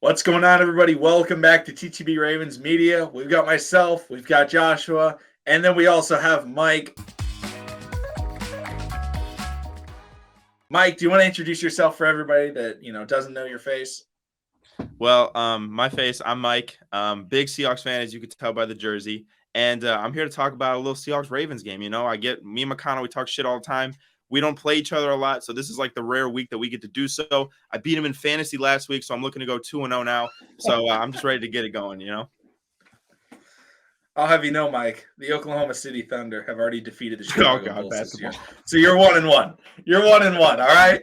What's going on, everybody? Welcome back to TTB Ravens Media. We've got myself, we've got Joshua, and then we also have Mike. Mike, do you want to introduce yourself for everybody that doesn't know your face? Well, my face, I'm Mike. Big Seahawks fan, as you could tell by the jersey. And I'm here to talk about a little Seahawks-Ravens game. Me and McConnell, we talk shit all the time. We don't play each other a lot, so this is like the rare week that we get to do so. I beat him in fantasy last week, so I'm looking to go 2-0 now. So I'm just ready to get it going, I'll have you know, Mike, the Oklahoma City Thunder have already defeated the Chicago Bulls this year. basketball. So you're 1-1. You're 1-1, all right?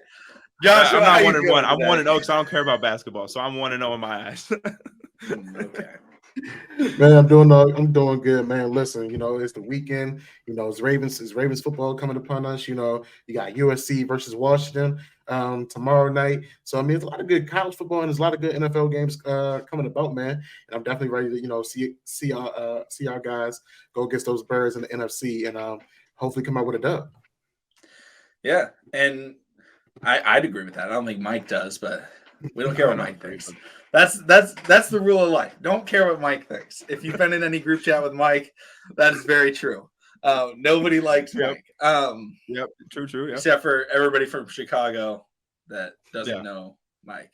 Joshua, I'm not 1-1. I'm 1-0 because I don't care about basketball. So I'm 1-0 in my eyes. Okay. Man, I'm doing good, man. Listen, it's the weekend. It's Ravens football coming upon us. You got USC versus Washington tomorrow night. So there's a lot of good college football and there's a lot of good NFL games coming about, man. And I'm definitely ready to see our guys go against those Birds in the NFC and hopefully come out with a dub. Yeah, and I'd agree with that. I don't think Mike does, but we don't care what Mike thinks. That's the rule of life. Don't care what Mike thinks. If you've been in any group chat with Mike, that is very true. Nobody likes Mike. Yep, true. Yep. Except for everybody from Chicago that doesn't know Mike.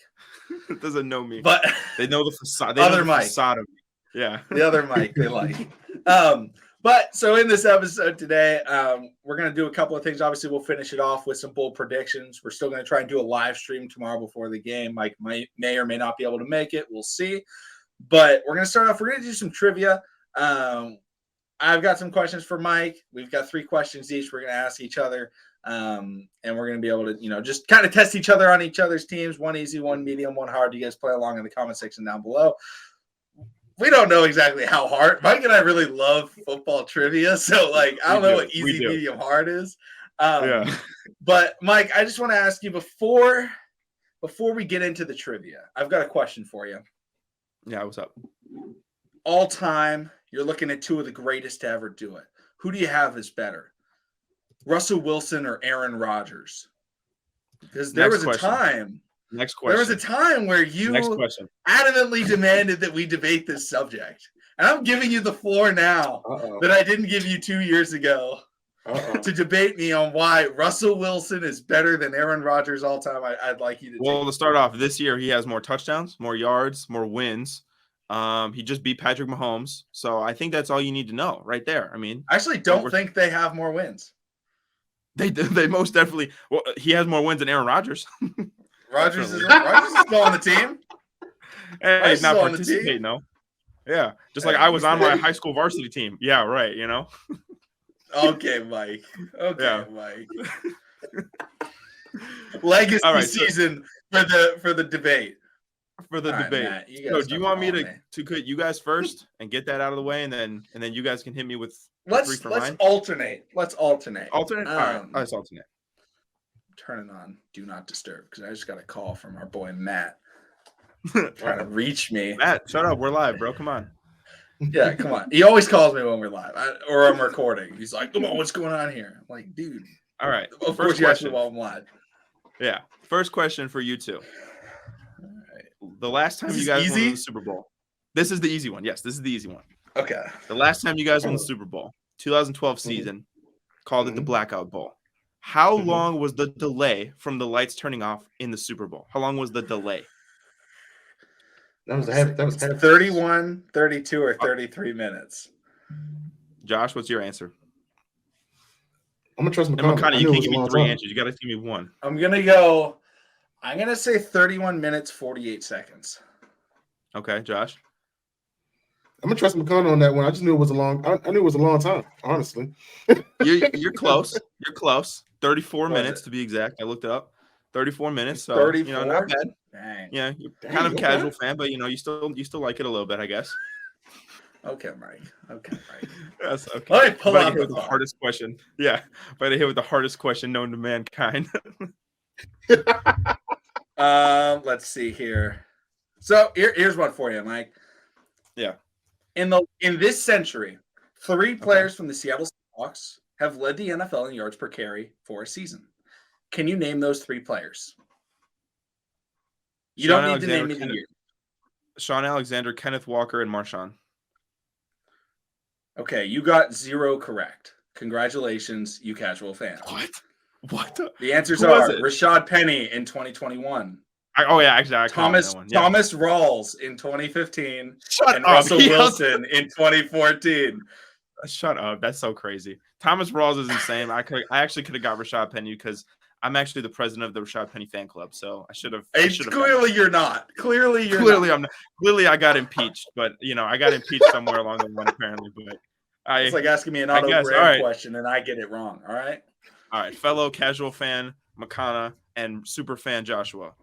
Doesn't know me. But they know the facade. Facade of me. Yeah. The other Mike they like. But so in this episode today, we're going to do a couple of things. Obviously, we'll finish it off with some bold predictions. We're still going to try and do a live stream tomorrow before the game. Mike may or may not be able to make it. We'll see. But we're going to start off. We're going to do some trivia. I've got some questions for Mike. We've got 3 questions each. We're going to ask each other. And we're going to be able to, just kind of test each other on each other's teams. One easy, one medium, one hard. You guys play along in the comment section down below. We don't know exactly how hard. Mike and I really love football trivia, so I don't know what easy, medium, hard is. But Mike, I just want to ask you before we get into the trivia, I've got a question for you. Yeah, what's up? All time, you're looking at 2 of the greatest to ever do it. Who do you have as better, Russell Wilson or Aaron Rodgers? Because there was a time. Next question. There was a time where you adamantly demanded that we debate this subject. And I'm giving you the floor now that I didn't give you 2 years ago to debate me on why Russell Wilson is better than Aaron Rodgers all time. I'd like you to to start off, this year he has more touchdowns, more yards, more wins. He just beat Patrick Mahomes. So I think that's all you need to know right there. I mean, I actually don't think they have more wins. They most definitely. Well, he has more wins than Aaron Rodgers. Rodgers is still on the team. Hey, he's not participating, though. Yeah, just like I was on my high school varsity team. Yeah, right. Okay, Mike. Mike. Legacy season for the debate. For the debate. Matt, so, do you want me to cut you guys first and get that out of the way, and then you guys can hit me with 3 for mine? Alternate. Let's alternate. Alternate. All right. Let's alternate. Turning on Do Not Disturb because I just got a call from our boy Matt trying to reach me. Matt, shut up. We're live, bro. Come on. Yeah, come on. He always calls me when we're live or I'm recording. He's like, come on, what's going on here? I'm like, dude. All right. Of course you ask me while I'm live. Yeah. First question for you two. All right. The last time you guys won the Super Bowl. This is the easy one. Yes, this is the easy one. Okay. The last time you guys won the Super Bowl, 2012 season, called it the Blackout Bowl. How long was the delay from the lights turning off in the Super Bowl? How long was the delay? That was 31, 32, or 33 minutes. Josh, what's your answer? I'm gonna trust McConnell. McConnell, you can't give me 3 answers. You got to give me 1. I'm gonna say 31 minutes, 48 seconds. Okay, Josh. I'm gonna trust McConnell on that one. I just knew it was a long. I knew it was a long time, honestly. You're close. You're close. 34 minutes to be exact. I looked it up. 34 minutes. So 34? Not bad. Dang. Yeah, you're kind of a casual fan, but you still like it a little bit, I guess. Okay, Mike. That's okay. Let me pull out the hardest question. Yeah, but I hit with the hardest question known to mankind. Let's see here. So here's one for you, Mike. Yeah. In this century, 3 players from the Seattle Seahawks have led the NFL in yards per carry for a season. Can you name those 3 players? You don't need to name me the year. Sean Alexander, Kenneth Walker, and Marshawn. Okay, you got 0 correct. Congratulations, you casual fan. What? The answers Who was are it? Rashad Penny in 2021. Actually, I could've gotten that one. Yeah. Thomas Rawls in 2015. Shut and up. Russell Wilson in 2014. Shut up. That's so crazy. Thomas Rawls is insane. I actually could have got Rashad Penny because I'm actually the president of the Rashad Penny fan club. So I should have. Clearly, you're not. Clearly, I'm not. Clearly, I got impeached. But I got impeached somewhere along the line apparently. But it's like asking me an auto brand question and I get it wrong. All right. All right, fellow casual fan Makana and super fan Joshua.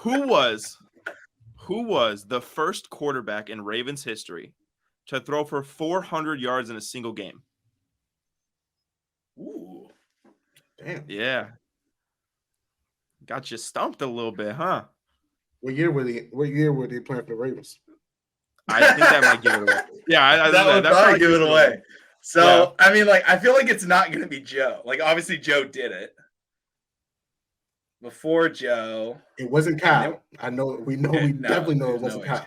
Who was the first quarterback in Ravens history to throw for 400 yards in a single game? Ooh. Damn. Yeah. Got you stumped a little bit, huh? What year were they playing for the Ravens? I think that might give it away. Yeah, that would probably give it away. So, yeah. I mean, I feel like it's not going to be Joe. Obviously, Joe did it. Before Joe. It wasn't Kyle. We definitely know it wasn't Kyle.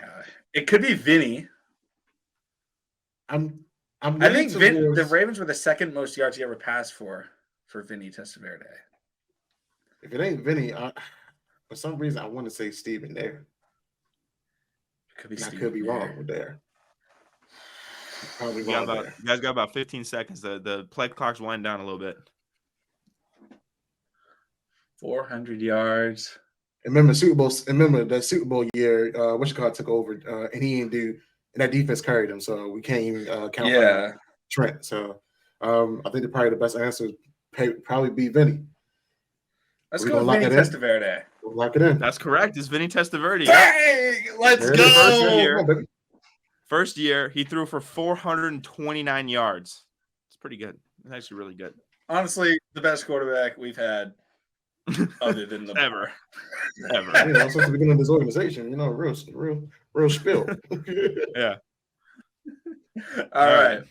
It could be Vinny. I think the Ravens were the second most yards he ever passed for Vinny Testaverde. If it ain't Vinny, for some reason I want to say Steven there. I could be wrong with there. Probably wrong. You guys got about 15 seconds. The play clock's winding down a little bit. 400 yards. Remember that Super Bowl year, took over, and he didn't do, and that defense carried him, so we can't even count on Trent. So I think probably the best answer would probably be Vinny. Let's go with Vinny Testaverde. We'll lock it in. That's correct. It's Vinny Testaverde. Dang! Let's go! First year, he threw for 429 yards. It's pretty good. It's actually really good. Honestly, the best quarterback we've had other than the ever. Since the beginning of this organization, real spill. Yeah. All right.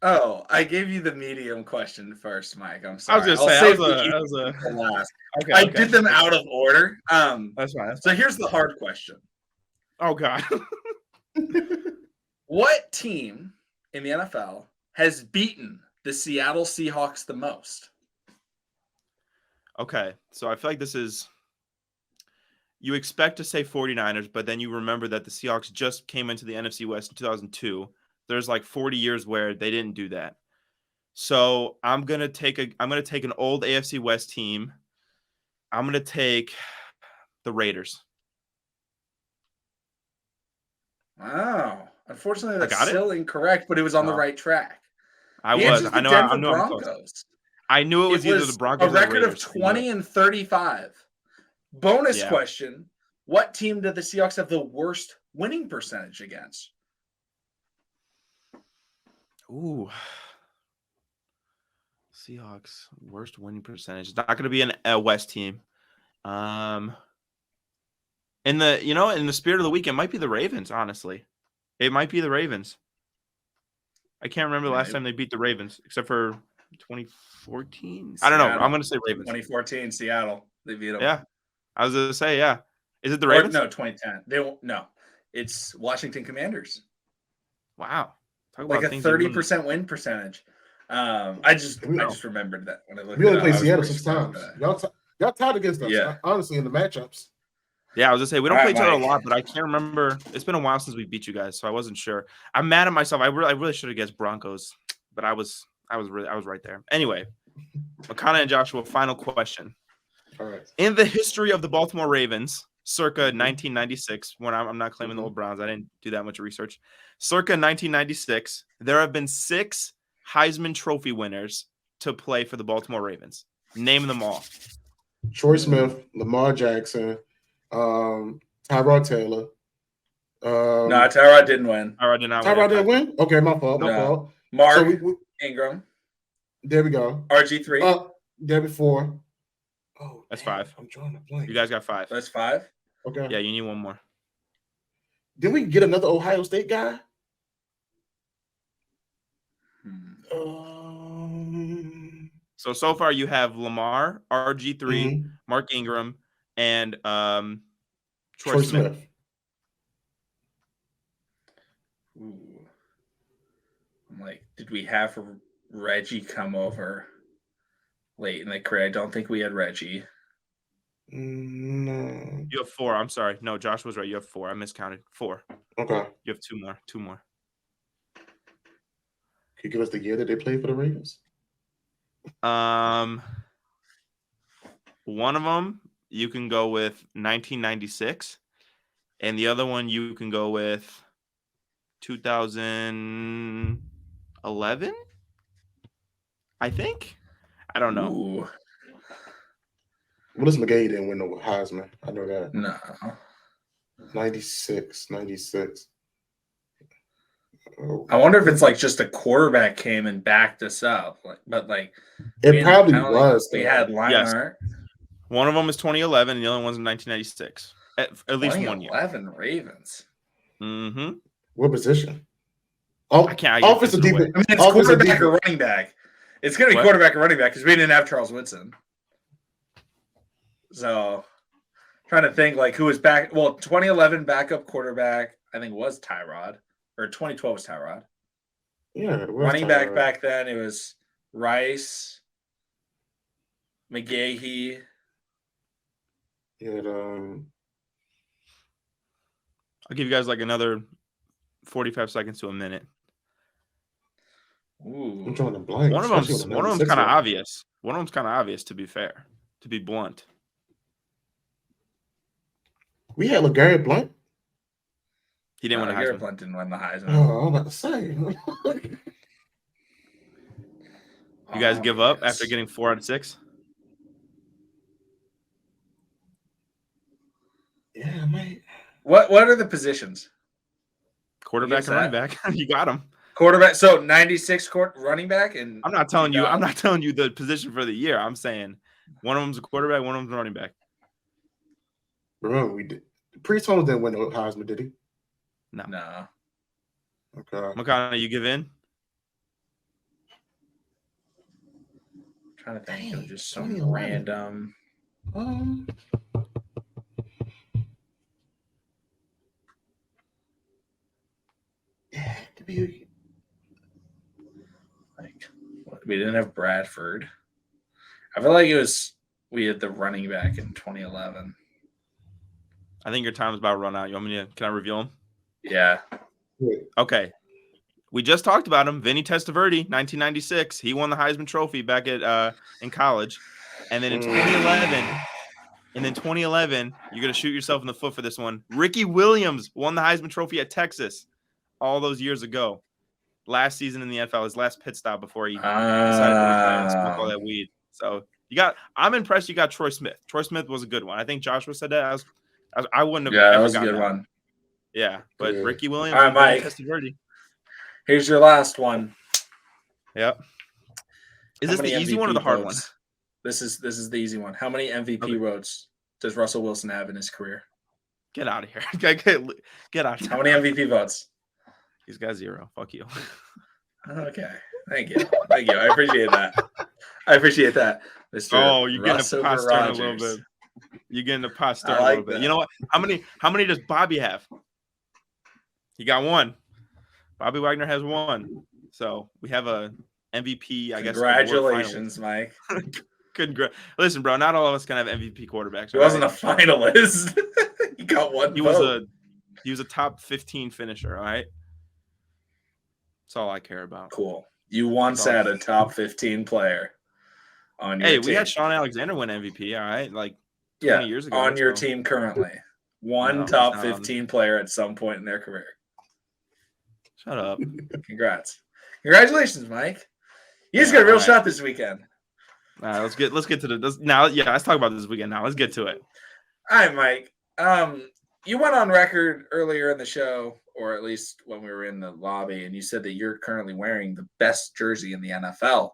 Oh, I gave you the medium question first, Mike. I'm sorry. I was gonna say that was a last. Okay, I did them out of order. That's fine. So here's the hard question. Oh God. What team in the NFL has beaten the Seattle Seahawks the most? Okay, so I feel like this is you expect to say 49ers, but then you remember that the Seahawks just came into the NFC West in 2002. There's 40 years where they didn't do that. So I'm gonna take an old AFC West team. I'm gonna take the Raiders. Wow. Unfortunately, that's still incorrect, but it was on the right track. I knew Broncos. I knew it was either the Broncos or the Raiders. A record of 20 and 35. Bonus question. What team did the Seahawks have the worst winning percentage against? Ooh. Seahawks worst winning percentage. It's not going to be a West team. In the spirit of the week, it might be the Ravens, honestly. It might be the Ravens. I can't remember the last time they beat the Ravens, except for 2014. I don't know. I'm going to say Ravens. 2014, Seattle. They beat them. Yeah. I was going to say, yeah. Is it the Ravens? No, 2010. No. It's Washington Commanders. Wow. Talk about a 30% win percentage. I just remembered that when I looked. We only played Seattle 6 times. Y'all tied against us. Yeah. Honestly, in the matchups. Yeah, I was gonna say we don't play each other a lot, but I can't remember. It's been a while since we beat you guys, so I wasn't sure. I'm mad at myself. I really should have guessed Broncos, but I was right there. Anyway, Makana and Joshua, final question. All right. In the history of the Baltimore Ravens, circa 1996, when I'm not claiming the old Browns, I didn't do that much research. Circa 1996, there have been 6 Heisman Trophy winners to play for the Baltimore Ravens. Name them all. Troy Smith, Lamar Jackson, Tyrod Taylor. No, Tyrod didn't win. Tyrod didn't win? Okay, my fault. Mark Ingram. There we go. RG3. There before. Oh, that's 5. I'm drawing a blank. You guys got 5. That's 5? Okay. Yeah, you need one more. Did we get another Ohio State guy? So far you have Lamar, RG3, Mark Ingram, and Troy Smith. Ooh. I'm like, did we have Reggie come over late in the career? I don't think we had Reggie. No. You have 4. I'm sorry. No, Josh was right. You have 4. I miscounted. 4. Okay. You have 2 more. 2 more. Can you give us the year that they played for the Ravens? One of them you can go with 1996, and the other one you can go with 2011. I think. I don't know. Ooh. Willis McGahee didn't win the Heisman. I know that. No. 96. Oh. I wonder if it's like just a quarterback came and backed us up. But It probably was. We had Lionheart. Yes. One of them is 2011, and the other one's in 1996. At least 1 year. 2011 Ravens. Mm-hmm. What position? Oh, I can't. Offensive defense. I mean, it's quarterback or running back. It's going to be quarterback or running back because we didn't have Charles Woodson. So, trying to think who was back. Well, 2011 backup quarterback, I think, was Tyrod. Or 2012 was Tyrod. Yeah. Running back then, it was Rice, McGahee. Yeah. I'll give you guys another 45 seconds to a minute. Ooh. I'm drawing a blank. One of them's kind of obvious. One of them's kind of obvious, to be fair. To be blunt. We had LeGarrette Blount. He didn't win the Heisman. Blount didn't win the Heisman. Oh, I was about to say. You guys give up after getting 4 out of 6? Yeah, mate. What are the positions? Quarterback and running back. You got them. Quarterback. So 96 running back, and I'm not telling you the position for the year. I'm saying one of them's a quarterback, one of them's a running back. Remember, we did. Priest Holmes didn't win the Heisman, did he? No. Okay. McConnell, you give in? I'm trying to think of just some random. Yeah, to be we didn't have Bradford. I feel like we had the running back in 2011. I think your time's about to run out. You want me to? Can I reveal him? Yeah. Okay. We just talked about him. Vinny Testaverde, 1996. He won the Heisman Trophy back at in college, and then in 2011, you're gonna shoot yourself in the foot for this one. Ricky Williams won the Heisman Trophy at Texas all those years ago. Last season in the NFL, his last pit stop before he decided to retire and smoke all that weed. So I'm impressed you got Troy Smith. Troy Smith was a good one. I think Joshua said that. I wouldn't have. Yeah, that was a good one. Yeah, but Ricky Williams. All right, Mike. Here's your last one. Yep. Is this the easy one or the hard one? This is the easy one. How many MVP votes does Russell Wilson have in his career? Get out of here. Get out of here. How many MVP votes? He's got 0. Fuck you. Okay. Thank you. I appreciate that. Mr. Oh, you're getting a pot stirring a little bit. You're getting a pot stirring a little bit. You know what? How many does Bobby have? He got 1. Bobby Wagner has 1. So we have a MVP, I guess. Congratulations, Mike. Listen, bro, not all of us can have MVP quarterbacks. He wasn't a finalist. He got 1 vote. He was a top 15 finisher, all right? That's all I care about. Cool. You once had a top 15 player on your team. We had Sean Alexander win MVP, all right? 20 years ago. On your team currently. One top 15 player at some point in their career. Shut up. Congrats. Congratulations, Mike. You just got a real shot this weekend. All right, let's get to this now. Yeah, let's talk about this weekend now. Let's get to it. All right, Mike. You went on record earlier in the show, or at least when we were in the lobby, and you said that you're currently wearing the best jersey in the NFL.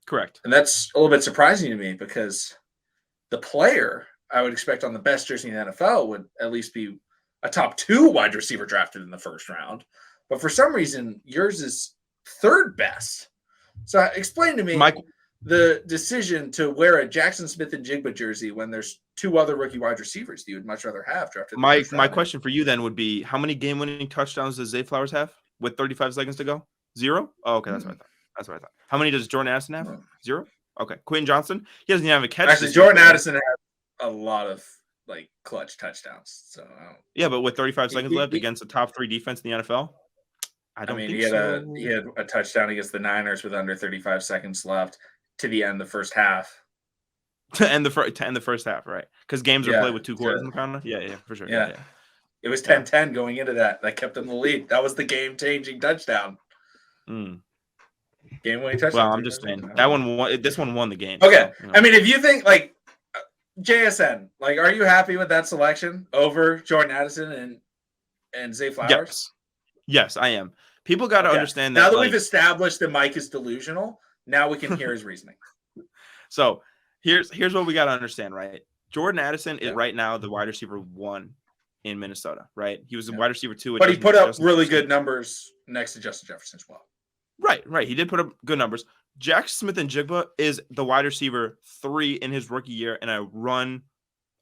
Correct. And that's a little bit surprising to me because the player I would expect on the best jersey in the NFL would at least be a top 2 wide receiver drafted in the first round. But for some reason, yours is 3rd best. So explain to me, Mike, the decision to wear a Jackson Smith and Jigba jersey when there's two other rookie wide receivers you would much rather have drafted? My question for you then would be, how many game-winning touchdowns does Zay Flowers have with 35 seconds to go? 0? Oh, okay, that's what I thought. How many does Jordan Addison have? 0? Okay. Quentin Johnson, he doesn't even have a catch. Actually, Jordan Addison has a lot of clutch touchdowns. So yeah, but with 35 seconds left against the top 3 defense in the NFL, I think he had a touchdown against the Niners with under 35 seconds left to the end of the first half. To end the first half, right? Because games are played with 2 quarters in the counter. Yeah, for sure. Yeah. It was 10-10 going into that. That kept them the lead. That was the game-changing touchdown. Game-winning touchdown. Well, I'm just saying this one won the game. Okay. So, I mean, if you think JSN, are you happy with that selection over Jordan Addison and Zay Flowers? Yes, I am. People got to understand that. Now that we've established that Mike is delusional, now we can hear his reasoning. So here's what we got to understand, right? Jordan Addison is right now the wide receiver 1 in Minnesota, right? He was the wide receiver 2. But he put up really good numbers next to Justin Jefferson as well. Right. He did put up good numbers. Jackson Smith and Jigba is the wide receiver 3 in his rookie year in a run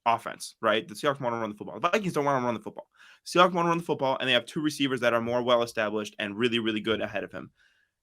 offense, right? The Seahawks want to run the football. The Vikings don't want to run the football. The Seahawks want to run the football, and they have 2 receivers that are more well-established and really, really good ahead of him.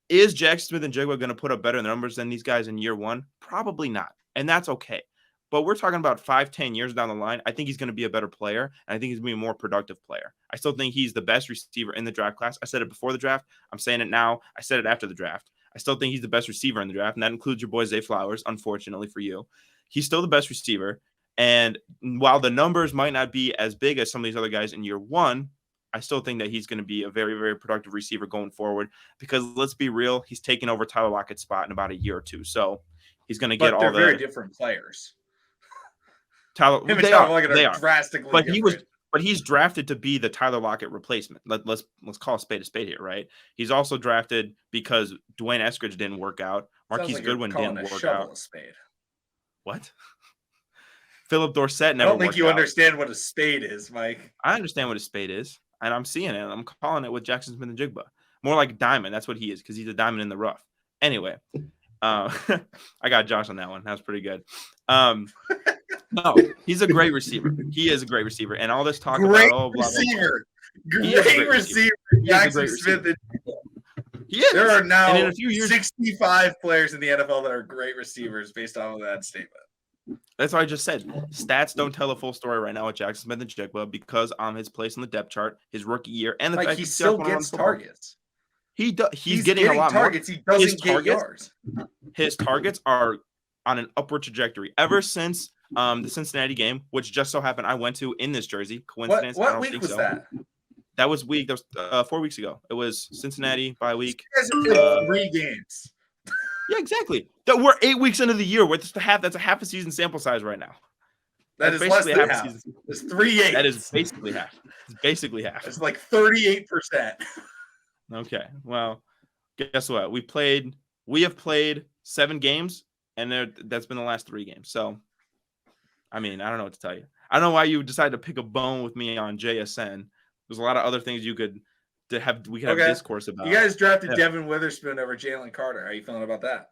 Is Jackson Smith and Jigba going to put up better numbers than these guys in year 1? Probably not, and that's okay. But we're talking about 5-10 years down the line. I think he's going to be a better player, and I think he's going to be a more productive player. I still think he's the best receiver in the draft class. I said it before the draft. I'm saying it now. I said it after the draft. I still think he's the best receiver in the draft, and that includes your boy Zay Flowers, unfortunately for you. He's still the best receiver, and while the numbers might not be as big as some of these other guys in year 1, I still think that he's going to be a very, very productive receiver going forward because let's be real, he's taking over Tyler Lockett's spot in about a year or 2. So he's going to get all the – they're very different players. They are drastically different. But he's drafted to be the Tyler Lockett replacement. Let's call a spade here, right? He's also drafted because Dwayne Eskridge didn't work out. Marquise Goodwin didn't work out. Spade. What? Philip Dorsett never worked out. I don't think you understand what a spade is, Mike. I understand what a spade is, and I'm seeing it. I'm calling it with Jackson Smith and Jigba. More like a diamond. That's what he is because he's a diamond in the rough. Anyway, I got Josh on that one. That was pretty good. No, he's a great receiver. He is a great receiver. And all this talk great about receiver. Great receiver. Jackson Smith and he is. There are now in a few years, 65 players in the NFL that are great receivers based on that statement. That's what I just said. Stats don't tell a full story right now with Jackson Smith and Jigba because on his place on the depth chart, his rookie year, and the fact he still gets targets. He does. He's getting a lot targets. More. He doesn't get yards. His targets are on an upward trajectory ever since the Cincinnati game, which just so happened I went to in this jersey. Coincidence? What week was that? That was 4 weeks ago. It was Cincinnati bye week. You guys have played 3 games. Yeah, exactly. We're 8 weeks into the year. That's a half a season sample size right now. That is less than half. It's 3 games. That is basically half. It's basically half. It's like 38%. Okay. Well, guess what? We have played 7 games, and that's been the last 3 games. So, I mean, I don't know what to tell you. I don't know why you decided to pick a bone with me on JSN. There's a lot of other things we could have discourse about. You guys drafted Devin Witherspoon over Jalen Carter. How are you feeling about that?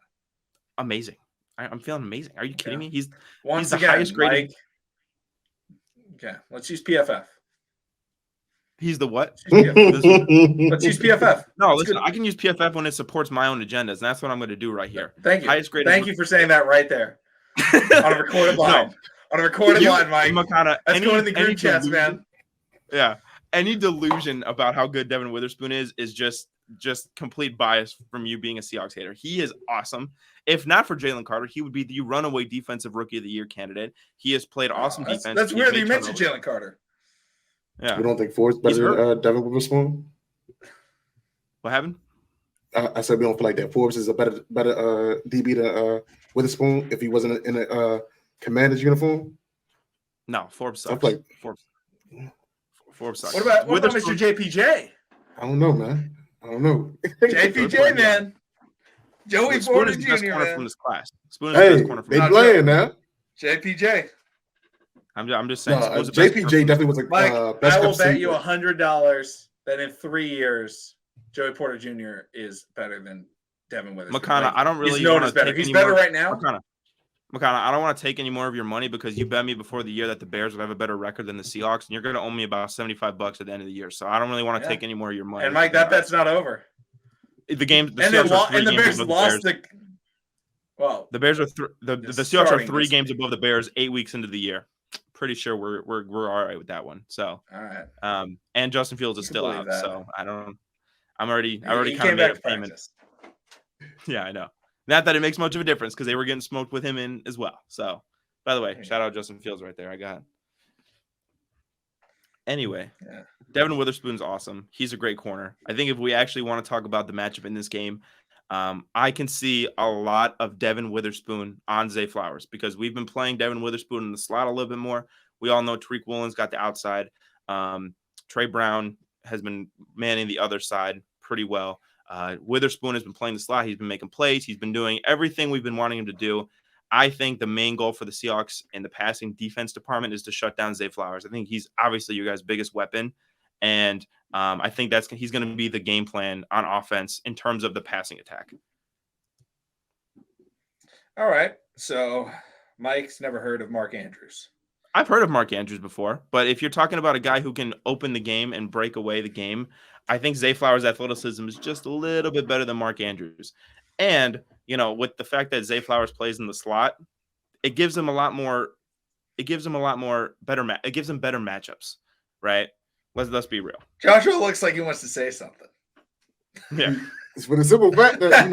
Amazing. I'm feeling amazing. Are you kidding me? He's the highest graded. Okay, let's use PFF. He's the what? Let's use PFF. No, listen, I can use PFF when it supports my own agendas, and that's what I'm going to do right here. Thank you. Highest graded. Thank you for saying that right there. On a recorded line. On a recorded line, Mike. That's going in the group chats, man. Yeah. Any delusion about how good Devin Witherspoon is just complete bias from you being a Seahawks hater. He is awesome. If not for Jalen Carter, he would be the runaway defensive rookie of the year candidate. He has played awesome defense. That's weird that you mentioned Jalen Carter. Yeah. You don't think Ford's better than Devin Witherspoon? What happened? I said we don't feel like that. Forbes is a better DB than Witherspoon if he wasn't in a Commanders uniform. No, Forbes sucks. Forbes sucks. What about Mr. JPJ? I don't know, man. I don't know. JPJ, man. Joey Porter Jr. Best corner from this class. Hey, they playing now. JPJ. I'm just saying. JPJ definitely was like Mike, I will bet you $100 that in 3 years, Joey Porter Jr. is better than Devin Witherspoon. McConnell, I don't really want to better. take He's any better more, right now. McConnell, I don't want to take any more of your money because you bet me before the year that the Bears would have a better record than the Seahawks, and you're going to owe me about $75 at the end of the year. So I don't really want to take any more of your money. And Mike, that bet's not over. The Seahawks are 3 games above the Bears. The Bears are the Seahawks are 3 games above the Bears 8 weeks into the year. Pretty sure we're all right with that one. So all right. And Justin Fields is still out. That. So I already kind of made a payment. Yeah, I know. Not that it makes much of a difference because they were getting smoked with him in as well. So, by the way, shout out Justin Fields right there. I got it. Anyway, Devin Witherspoon's awesome. He's a great corner. I think if we actually want to talk about the matchup in this game, I can see a lot of Devin Witherspoon on Zay Flowers because we've been playing Devin Witherspoon in the slot a little bit more. We all know Tariq Woolen's got the outside. Trey Brown has been manning the other side pretty well. Witherspoon has been playing the slot. He's been making plays. He's been doing everything we've been wanting him to do. I think the main goal for the Seahawks in the passing defense department is to shut down Zay Flowers. I think he's obviously your guys' biggest weapon. And I think he's going to be the game plan on offense in terms of the passing attack. All right. So Mike's never heard of Mark Andrews. I've heard of Mark Andrews before, but if you're talking about a guy who can open the game and break away the game, I think Zay Flowers' athleticism is just a little bit better than Mark Andrews. And, with the fact that Zay Flowers plays in the slot, it gives him better matchups, right? Let's be real. Joshua looks like he wants to say something. Yeah. It's for the simple fact that,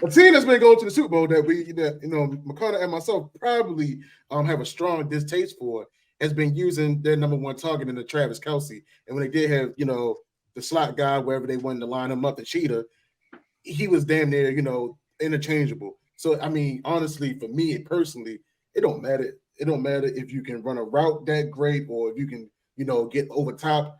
a team that's been going to the Super Bowl that McConnell and myself probably have a strong distaste for has been using their number one target in the Travis Kelce. And when they did have, the slot guy, wherever they wanted to line him up, the cheetah, he was damn near, interchangeable. So, I mean, honestly, for me personally, it don't matter. It don't matter if you can run a route that great or if you can, get over top.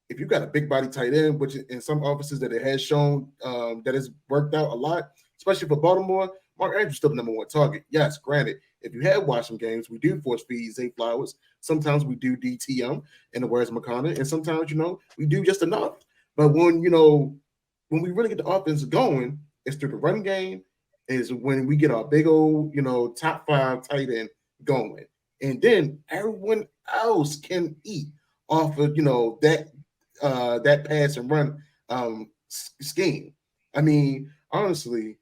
If you got a big body tight end, which in some offices that it has shown that has worked out a lot, especially for Baltimore, Mark Andrews still the number one target. Yes, granted, if you have watched some games, we do force feed Zay Flowers. Sometimes we do DTM, in the words of McConnell, and sometimes, we do just enough. But when we really get the offense going, it's through the run game, is when we get our big old, top 5 tight end going. And then everyone else can eat off of, that pass and run scheme. I mean, honestly,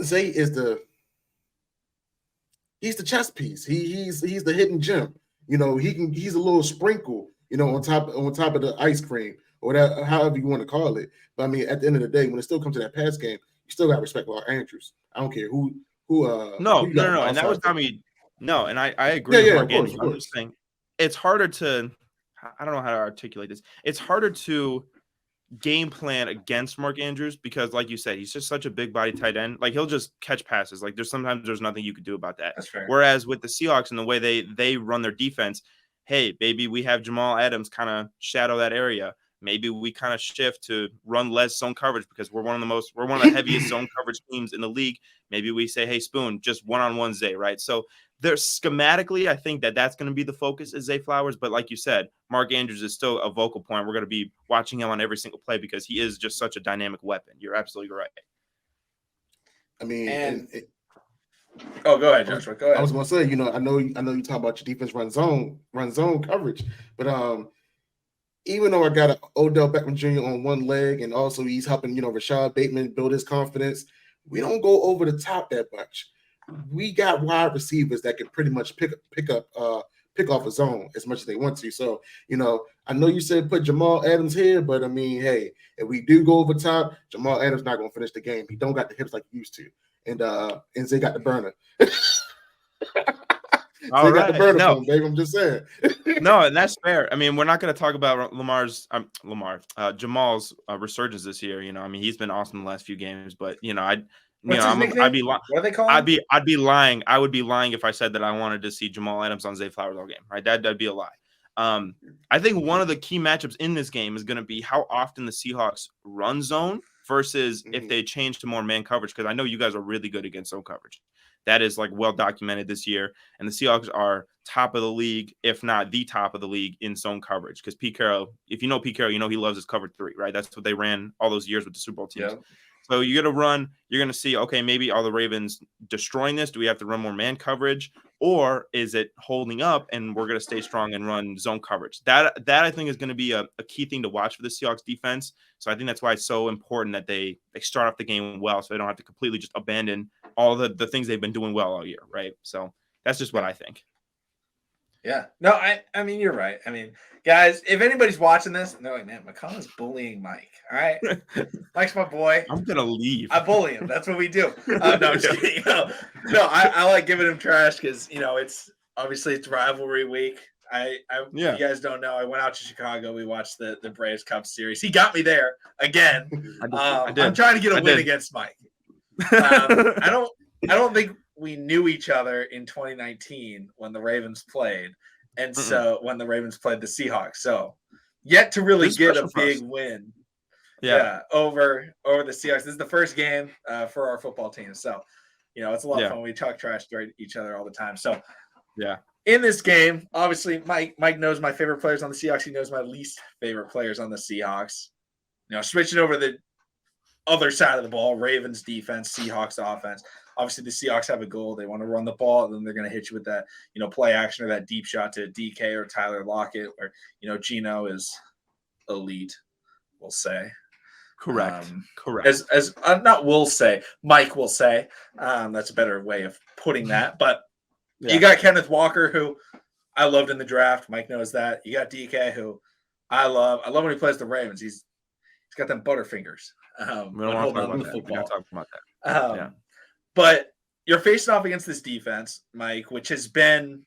Zay is he's the chess piece. He's the hidden gem. He's a little sprinkle, on top of the ice cream or whatever, however you want to call it. But I mean, at the end of the day, when it still comes to that pass game, you still got to respect Mark Andrews. I don't care who. No, and that was not me. No, and I agree with Mark Andrews. I'm just saying it's harder to. I don't know how to articulate this. It's harder to game plan against Mark Andrews because, like you said, he's just such a big body tight end. Like he'll just catch passes. Like there's nothing you could do about that. That's fair. Whereas with the Seahawks and the way they run their defense, hey, baby, we have Jamal Adams kind of shadow that area. Maybe we kind of shift to run less zone coverage because we're one of the heaviest zone coverage teams in the league. Maybe we say, hey, Spoon, just one-on-one Zay, right? So there's schematically, I think that's going to be the focus is Zay Flowers. But like you said, Mark Andrews is still a vocal point. We're going to be watching him on every single play because he is just such a dynamic weapon. You're absolutely right. I mean, go ahead, Joshua. Go ahead. I was going to say, I know you talk about your defense run zone coverage, but even though I got Odell Beckham Jr. on one leg and also he's helping, Rashad Bateman build his confidence, we don't go over the top that much. We got wide receivers that can pretty much pick off a zone as much as they want to. So, I know you said put Jamal Adams here, but I mean, hey, if we do go over top, Jamal Adams not going to finish the game. He don't got the hips like he used to. And Zay got the burner. All right. Got the burner phone, baby. I'm just saying. No, and that's fair. I mean, we're not going to talk about Jamal's resurgence this year. I mean, he's been awesome the last few games, but I'd be lying. What are they calling? I'd be lying. I would be lying if I said that I wanted to see Jamal Adams on Zay Flowers all game. Right? That'd be a lie. I think one of the key matchups in this game is going to be how often the Seahawks run zone versus if they change to more man coverage. Because I know you guys are really good against zone coverage. That is well documented this year. And the Seahawks are top of the league, if not the top of the league in zone coverage. Because Pete Carroll, if you know Pete Carroll, he loves his cover 3, right? That's what they ran all those years with the Super Bowl teams. Yeah. So you get to run. You're going to see, okay, maybe are the Ravens destroying this? Do we have to run more man coverage? Or is it holding up and we're going to stay strong and run zone coverage? That I think is going to be a key thing to watch for the Seahawks defense. So I think that's why it's so important that they start off the game well so they don't have to completely just abandon all the things they've been doing well all year, right? So that's just what I think. Yeah. No, I mean, you're right. I mean, guys, if anybody's watching this, they're like, man, McConnell's bullying Mike. All right. Mike's my boy. I'm going to leave. I bully him. That's what we do. No, I'm just kidding. No, I like giving him trash because, it's obviously it's rivalry week. You guys don't know. I went out to Chicago. We watched the Braves Cup series. He got me there again. I did. I'm trying to get a win against Mike. I don't think we knew each other in 2019 when the Ravens played, and so when the Ravens played the Seahawks. So yet to really get a big win, over the Seahawks. This is the first game for our football team, so it's a lot of fun. We talk trash to each other all the time. So in this game, obviously Mike knows my favorite players on the Seahawks. He knows my least favorite players on the Seahawks. Switching over the other side of the ball, Ravens defense, Seahawks offense. Obviously, the Seahawks have a goal. They want to run the ball, and then they're going to hit you with that, play action or that deep shot to DK or Tyler Lockett, or, Geno is elite, we'll say. Correct. As not will say, Mike will say. That's a better way of putting that. But you got Kenneth Walker, who I loved in the draft. Mike knows that. You got DK, who I love. I love when he plays the Ravens. He's got them butterfingers. We don't want to talk about that. We're not talking about that. But you're facing off against this defense, Mike, which has been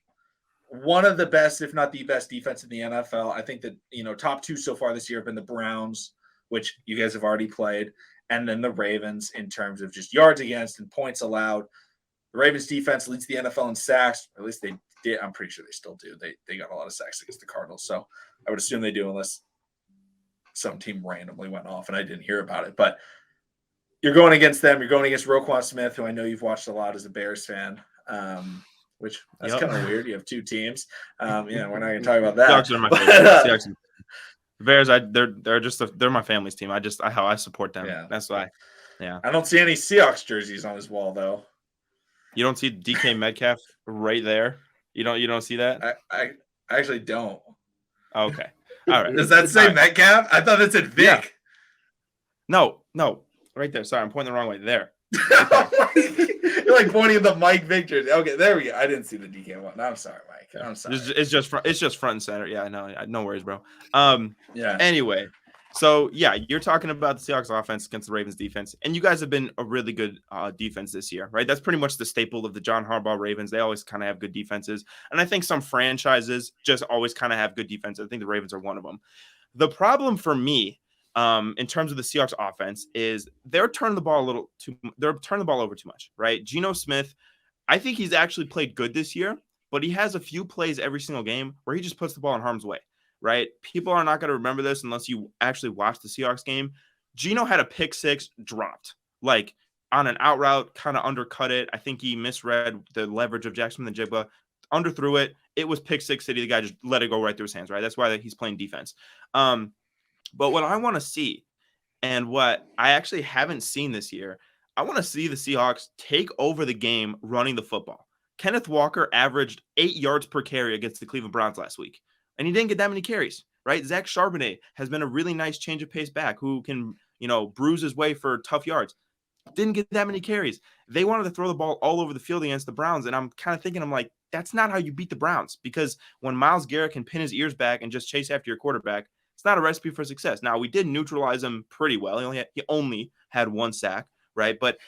one of the best, if not the best defense in the NFL. I think that, top two so far this year have been the Browns, which you guys have already played, and then the Ravens in terms of just yards against and points allowed. The Ravens defense leads the NFL in sacks, or at least they did. I'm pretty sure they still do. They got a lot of sacks against the Cardinals, so I would assume they do unless some team randomly went off and I didn't hear about it. But you're going against them. You're going against Roquan Smith, who I know you've watched a lot as a Bears fan, which that's kind of weird. You have two teams. We're not going to talk about that. Seahawks are my favorite. The Bears, they're my family's team. I support them. Yeah. That's why. Yeah. I don't see any Seahawks jerseys on his wall though. You don't see DK Metcalf right there. You don't see that. I actually don't. Okay. All right. Does that say Metcalf? I thought it said Vic. Yeah. No. Right there. Sorry, I'm pointing the wrong way. There. You're like pointing at the Mike Victor. Okay, there we go. I didn't see the DK one. I'm sorry, Mike. I'm sorry. It's just front and center. Yeah, no worries, bro. Anyway, so you're talking about the Seahawks offense against the Ravens defense, and you guys have been a really good defense this year, right? That's pretty much the staple of the John Harbaugh Ravens. They always kind of have good defenses, and I think some franchises just always kind of have good defenses. I think the Ravens are one of them. The problem for me, in terms of the Seahawks offense, is they're turning the ball over too much, right? Geno Smith, I think he's actually played good this year, but he has a few plays every single game where he just puts the ball in harm's way, right? People are not going to remember this unless you actually watch the Seahawks game. Geno had a pick six dropped, like on an out route, kind of undercut it. I think he misread the leverage of Jackson and Jigba, underthrew it. It was pick six city. The guy just let it go right through his hands, right? That's why he's playing defense. But what I want to see, and what I actually haven't seen this year, I want to see the Seahawks take over the game running the football. Kenneth Walker averaged 8 yards per carry against the Cleveland Browns last week, and he didn't get that many carries, right? Zach Charbonnet has been a really nice change of pace back who can, bruise his way for tough yards. Didn't get that many carries. They wanted to throw the ball all over the field against the Browns, and I'm kind of thinking, that's not how you beat the Browns, because when Myles Garrett can pin his ears back and just chase after your quarterback, it's not a recipe for success. Now, we did neutralize him pretty well. He only had 1 sack, right? But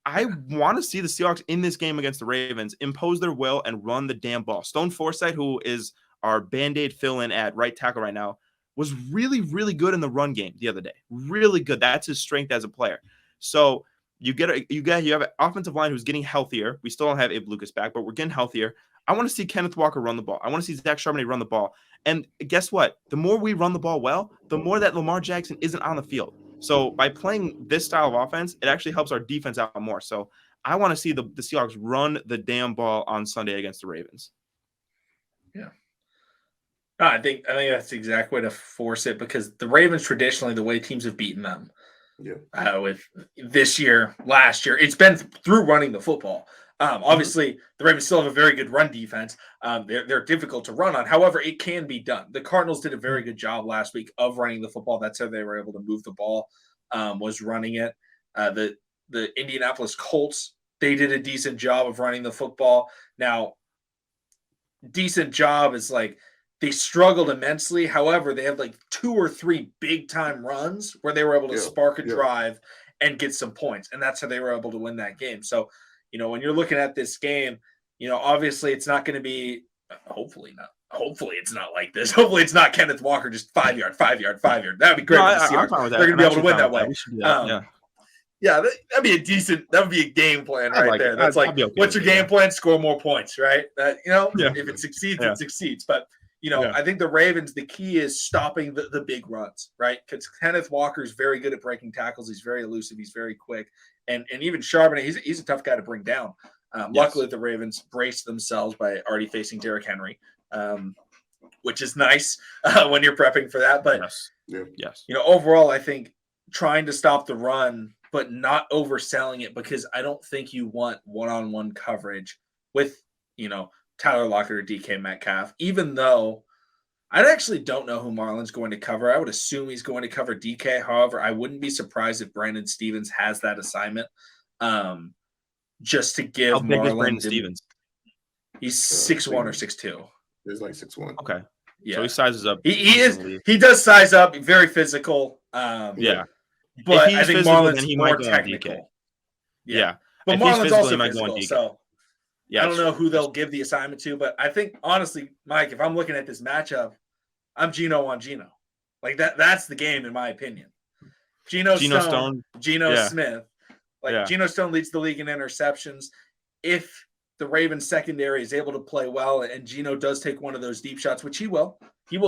I want to see the Seahawks in this game against the Ravens impose their will and run the damn ball. Stone Forsythe, who is our Band-Aid fill-in at right tackle right now, was really, really good in the run game the other day. Really good. That's his strength as a player. So you have an offensive line who's getting healthier. We still don't have Abe Lucas back, but we're getting healthier. I want to see Kenneth Walker run the ball. I want to see Zach Charbonnet run the ball. And guess what? The more we run the ball well, the more that Lamar Jackson isn't on the field. So by playing this style of offense, it actually helps our defense out more. So I want to see the Seahawks run the damn ball on Sunday against the Ravens. Yeah. I think that's the exact way to force it, because the Ravens, traditionally, the way teams have beaten them with this year, last year. It's been through running the football. Obviously, the Ravens still have a very good run defense. They're difficult to run on. However, it can be done. The Cardinals did a very good job last week of running the football. That's how they were able to move the ball, was running it. The Indianapolis Colts, they did a decent job of running the football. Now, decent job is like they struggled immensely. However, they had like 2 or 3 big-time runs where they were able to spark a drive and get some points. And that's how they were able to win that game. So, when you're looking at this game, obviously it's not going to be – hopefully it's not like this. Hopefully it's not Kenneth Walker just 5-yard, 5-yard, 5-yard. That would be great. I'm fine with that. They're going to be able to win that way. Yeah, that'd be that would be a game plan right there. That's okay what's your game plan? Score more points, right? If it succeeds, it succeeds. But, I think the Ravens, the key is stopping the big runs, right? Because Kenneth Walker is very good at breaking tackles. He's very elusive. He's very quick. And even Charbonnet, he's a tough guy to bring down. Luckily, the Ravens braced themselves by already facing Derrick Henry, which is nice when you're prepping for that. But, overall, I think trying to stop the run – but not overselling it, because I don't think you want one-on-one coverage with, Tyler Lockett or DK Metcalf, even though I actually don't know who Marlon's going to cover. I would assume he's going to cover DK. However, I wouldn't be surprised if Brandon Stevens has that assignment, just to give How big Marlon. Is Brandon Stevens? He's 6'1" or 6'2". He's like 6'1". Okay. Yeah. So he sizes up. He does size up, very physical. But I think Marlon's more technical. Yeah. But if Marlon's physical, also physical, so I don't know who they'll give the assignment to. But I think, honestly, Mike, if I'm looking at this matchup, I'm Geno on Geno. Like, that's the game, in my opinion. Geno Stone. Smith. Geno Stone leads the league in interceptions. If the Ravens secondary is able to play well, and Geno does take one of those deep shots, which he will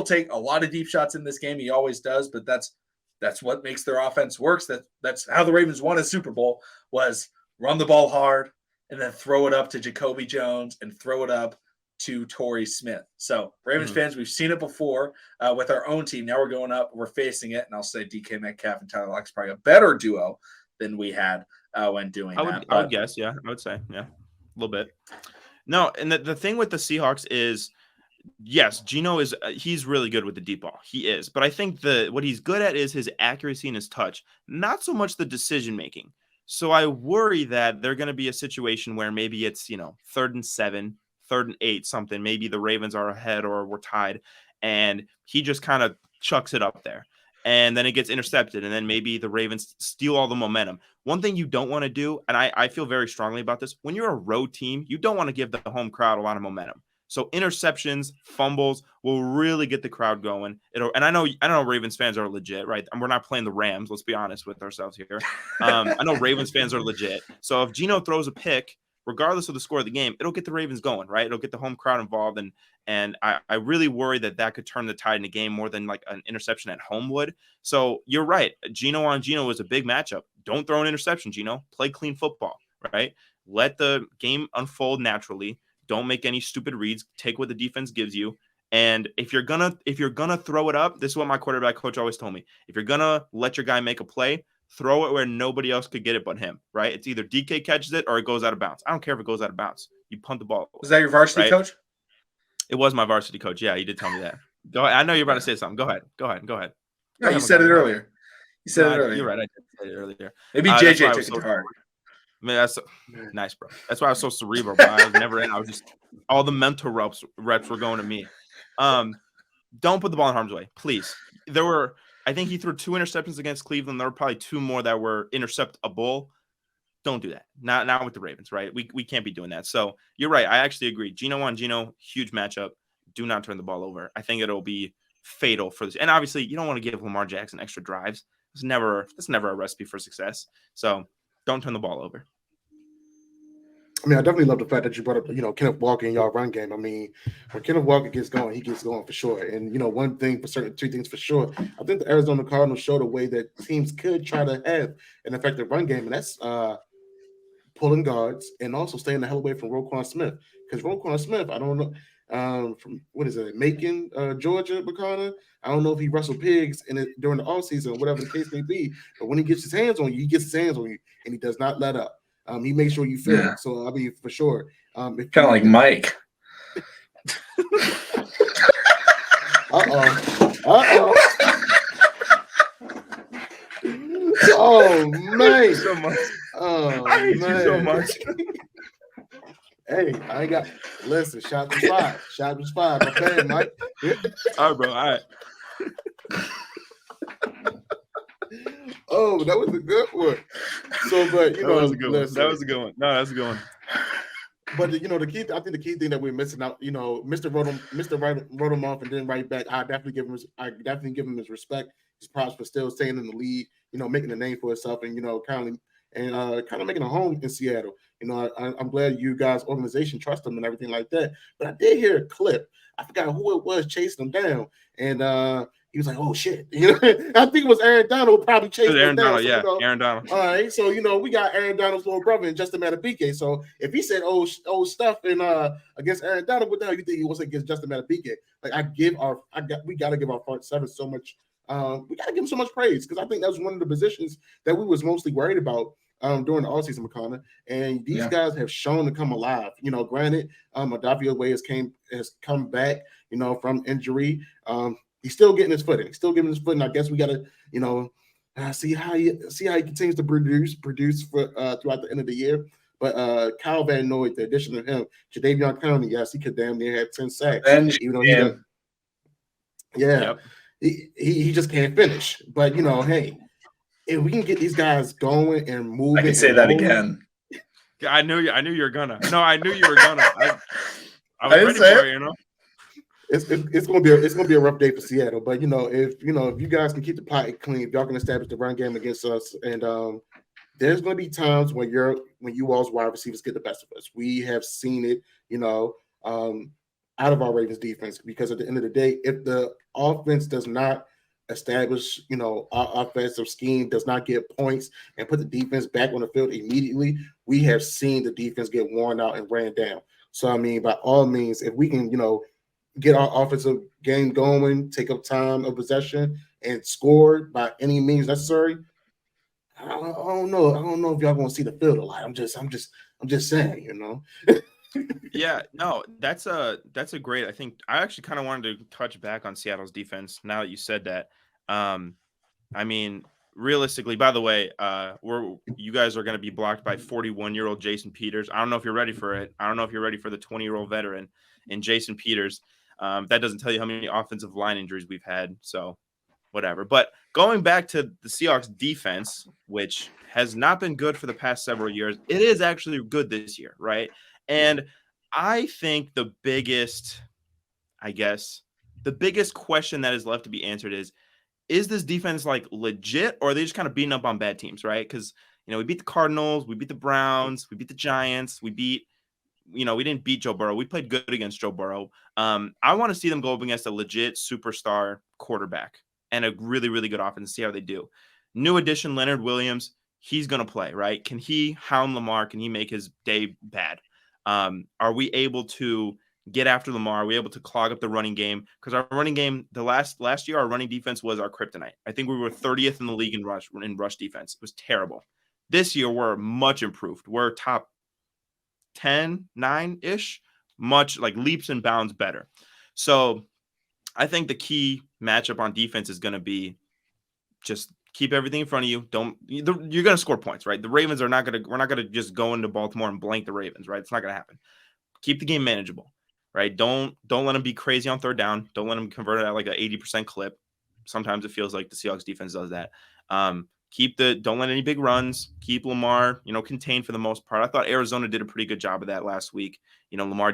take a lot of deep shots in this game. He always does, but that's what makes their offense works. That's how the Ravens won a Super Bowl, was run the ball hard and then throw it up to Jacoby Jones and throw it up to Torrey Smith. So Ravens fans, we've seen it before with our own team. Now we're going up, we're facing it, and I'll say DK Metcalf and Tyler Lockett is probably a better duo than we had when doing that. I would guess, I would say, a little bit. No, and the thing with the Seahawks is, yes, Geno he's really good with the deep ball. He is. But I think what he's good at is his accuracy and his touch, not so much the decision making. So I worry that they're going to be a situation where maybe it's, 3rd and 7, 3rd and 8, something. Maybe the Ravens are ahead or we're tied, and he just kind of chucks it up there. And then it gets intercepted, and then maybe the Ravens steal all the momentum. One thing you don't want to do, and I feel very strongly about this, when you're a road team, you don't want to give the home crowd a lot of momentum. So interceptions, fumbles will really get the crowd going. And I know Ravens fans are legit, right? And we're not playing the Rams. Let's be honest with ourselves here. I know Ravens fans are legit. So if Geno throws a pick, regardless of the score of the game, it'll get the Ravens going, right? It'll get the home crowd involved. And I really worry that could turn the tide in the game more than like an interception at home would. So you're right. Geno on Geno is a big matchup. Don't throw an interception, Geno. Play clean football, right? Let the game unfold naturally. Don't make any stupid reads. Take what the defense gives you. And if you're gonna throw it up, this is what my quarterback coach always told me. If you're gonna let your guy make a play, throw it where nobody else could get it but him, right? It's either DK catches it or it goes out of bounds. I don't care if it goes out of bounds. You punt the ball. Was that your varsity coach? It was my varsity coach. Yeah, he did tell me that. Go ahead. I know you're about to say something. Go ahead. No, you said it earlier. You're right. I did say it earlier. Maybe JJ took it to heart. I mean, that's nice, bro. That's why I was so cerebral, bro. I was never in. I was just all the mental reps were going to me. Don't put the ball in harm's way, please. I think he threw 2 interceptions against Cleveland. There were probably 2 more that were interceptable. Don't do that. Not with the Ravens, right? We can't be doing that. So you're right. I actually agree. Geno on Geno, huge matchup. Do not turn the ball over. I think it'll be fatal for this. And obviously, you don't want to give Lamar Jackson extra drives. It's never a recipe for success. So don't turn the ball over. I mean, I definitely love the fact that you brought up, Kenneth Walker in y'all run game. I mean, when Kenneth Walker gets going, he gets going for sure. And, one thing for certain, 2 things for sure. I think the Arizona Cardinals showed a way that teams could try to have an effective run game, and that's pulling guards and also staying the hell away from Roquan Smith. Because Roquan Smith, I don't know. from what is it, Macon, Georgia, McConnell. I don't know if he wrestled pigs during the offseason or whatever the case may be, but when he gets his hands on you, he gets his hands on you, and he does not let up. He makes sure you feel it. So I mean, for sure. Kind of like Mike. Uh-oh. Oh man. So much. Oh, I hate man. you so much. Hey, I ain't got. Listen, shot was fired. Shot was fired. My bad, Mike. All right, bro. All right. Oh, that was a good one. So, but you That know, was a good one. listen, That was a good one. No, that's a good one. But you know, I think the key thing that we're missing out. You know, Mr. wrote him off and didn't write back. I definitely give him his respect, his props for still staying in the league. You know, making a name for himself, and you know, kind of making a home in Seattle. You know, I'm glad you guys' organization trust him and everything like that. But I did hear a clip. I forgot who it was chasing him down, and he was like, "Oh shit!" You know, I think it was Aaron Donald probably chasing him down. Donald, so, yeah, you know, Aaron Donald. all right, so you know we got Aaron Donald's little brother and Justin Matabike. So if he said old stuff in against Aaron Donald, what the hell you think he was against Justin Matabike? Like we gotta give our front seven so much. We gotta give him so much praise because I think that's one of the positions that we was mostly worried about during the offseason, McConnell. And these guys have shown to come alive. You know, granted, Adafio Way has come back, you know, from injury. He's still getting his footing. I guess we gotta, you know, see how he continues to produce for throughout the end of the year. But Kyle Van Noy, the addition of him, Jadeveon Clowney, yes, he could damn near have 10 sacks. Even though he just can't finish. But you know, hey, if we can get these guys going and moving, I can say that again. I knew you were gonna. No, I knew you were gonna. I was ready for it, you know. It's gonna be a rough day for Seattle, but you know if you guys can keep the pocket clean, if y'all can establish the run game against us, and there's gonna be times when you all's wide receivers get the best of us. We have seen it, you know, out of our Ravens defense because at the end of the day, if the offense does not establish, you know, our offensive scheme, does not get points and put the defense back on the field immediately, we have seen the defense get worn out and ran down. So I mean, by all means, if we can, you know, get our offensive game going, take up time of possession, and score by any means necessary. I don't know. I don't know if y'all gonna see the field a lot. I'm just saying, you know. Yeah, no, that's a great. I think I actually kind of wanted to touch back on Seattle's defense now that you said that. I mean, realistically, by the way, you guys are going to be blocked by 41-year-old Jason Peters. I don't know if you're ready for it. I don't know if you're ready for the 20-year-old veteran in Jason Peters. That doesn't tell you how many offensive line injuries we've had. So whatever. But going back to the Seahawks defense, which has not been good for the past several years, it is actually good this year, right? And I think the biggest question that is left to be answered is this defense like legit, or are they just kind of beating up on bad teams, right? Because, you know, we beat the Cardinals, we beat the Browns, we beat the Giants, we didn't beat Joe Burrow. We played good against Joe Burrow. I want to see them go up against a legit superstar quarterback and a really, really good offense, see how they do. New addition, Leonard Williams, he's going to play, right? Can he hound Lamar? Can he make his day bad? Are we able to get after Lamar? Are we able to clog up the running game? Because our running game, the last year, our running defense was our kryptonite. I think we were 30th in the league in rush defense. It was terrible. This year, we're much improved. We're top 10, 9-ish, much like leaps and bounds better. So I think the key matchup on defense is going to be just keep everything in front of you. You're going to score points, right? The Ravens we're not going to just go into Baltimore and blank the Ravens, right? It's not going to happen. Keep the game manageable, right? Don't let them be crazy on third down. Don't let them convert it at like an 80% clip. Sometimes it feels like the Seahawks defense does that. Don't let any big runs. Keep Lamar, you know, contained for the most part. I thought Arizona did a pretty good job of that last week. You know, Lamar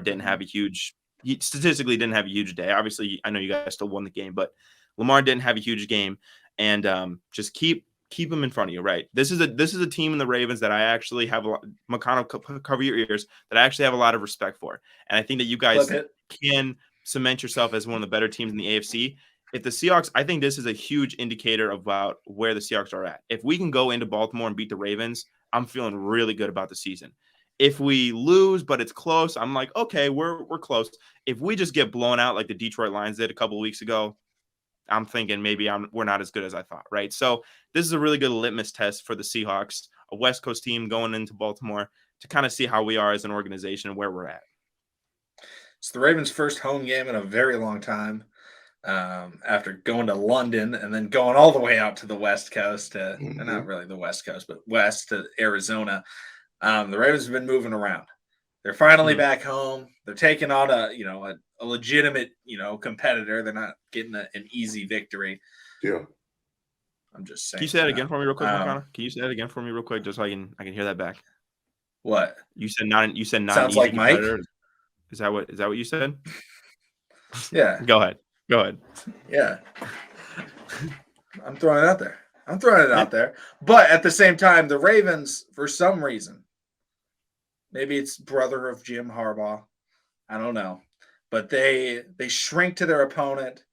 statistically didn't have a huge day. Obviously, I know you guys still won the game, but Lamar didn't have a huge game. And just keep them in front of you, right? This is a team in the Ravens that I actually have McConnell, cover your ears, that I actually have a lot of respect for. And I think that you guys can cement yourself as one of the better teams in the AFC. If the Seahawks, I think this is a huge indicator about where the Seahawks are at. If we can go into Baltimore and beat the Ravens, I'm feeling really good about the season. If we lose, but it's close, I'm like, okay, we're close. If we just get blown out like the Detroit Lions did a couple of weeks ago, I'm thinking maybe we're not as good as I thought, right? So this is a really good litmus test for the Seahawks, a West Coast team going into Baltimore to kind of see how we are as an organization and where we're at. It's the Ravens' first home game in a very long time. After going to London and then going all the way out to the West Coast, not really the West Coast, but west to Arizona. The Ravens have been moving around. They're finally back home. They're taking on a legitimate, competitor. They're not getting an easy victory. Yeah. I'm just saying. Can you say that again for me real quick, McConnell? Can you say that again for me real quick, just so I can hear that back? What? You said not an Sounds easy like Mike. competitor. Is that what you said? Yeah. Go ahead. Yeah. I'm throwing it out there. But at the same time, the Ravens, for some reason, maybe it's brother of Jim Harbaugh, I don't know, but they shrink to their opponent,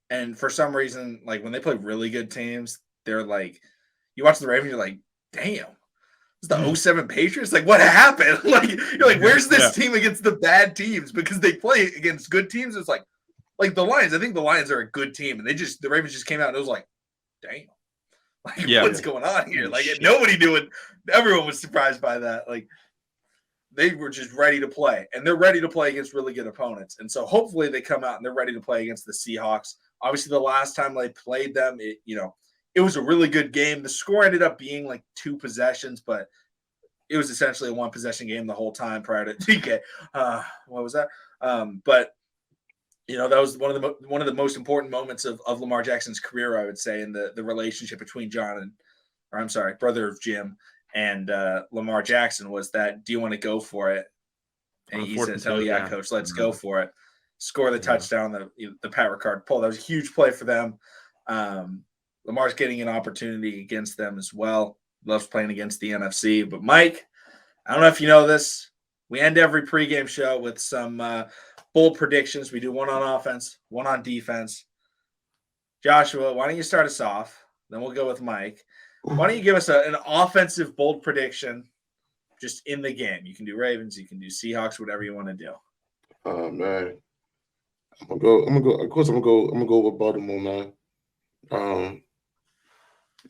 and for some reason, like when they play really good teams, they're like, you watch the Ravens, you're like, damn, it's the 07 Patriots. Like, what happened? Like, you're like, where's this team against the bad teams? Because they play against good teams. It's like the Lions. I think the Lions are a good team, and the Ravens just came out and it was like, damn, like what's going on here? Like nobody knew it. Everyone was surprised by that. Like they were just ready to play, and they're ready to play against really good opponents. And so hopefully they come out and they're ready to play against the Seahawks. Obviously, the last time they played them, it was a really good game. The score ended up being like 2 possessions, but it was essentially a 1-possession game the whole time prior to TK. What was that? But that was one of the most important moments of Lamar Jackson's career, I would say, in the relationship between brother of Jim and Lamar Jackson was that, do you want to go for it? And he says, hell yeah, coach, let's go for it. Score the touchdown, the Pat Ricard pull. That was a huge play for them. Lamar's getting an opportunity against them as well. Loves playing against the NFC. But Mike, I don't know if you know this. We end every pregame show with some bold predictions. We do one on offense, one on defense. Joshua, why don't you start us off? Then we'll go with Mike. Why don't you give us an offensive bold prediction just in the game? You can do Ravens, you can do Seahawks, whatever you want to do. Oh man. I'm gonna go. Of course, I'm gonna go with Baltimore, man.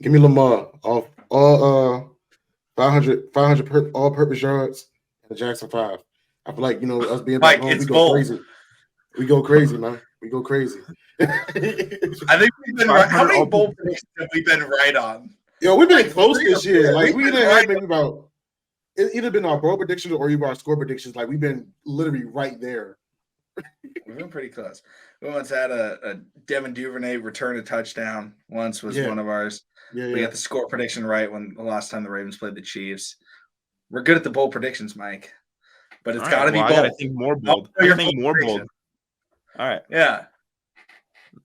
Give me Lamar all 500 all-purpose yards and Jackson 5. I feel like us being back home, we go crazy. We go crazy, man. We go crazy. I think we've been right. How many bold predictions have we been right on? Yo, we've been close this year. Like we didn't have maybe about it's either been our bold predictions or even our score predictions. Like we've been literally right there. We've been pretty close. We once had a Devin Duvernay return a touchdown. Once was one of ours. We got the score prediction right when the last time the Ravens played the Chiefs. We're good at the bold predictions, Mike. But it's got to be bold. I think more bold. I think more bold. All right. Yeah.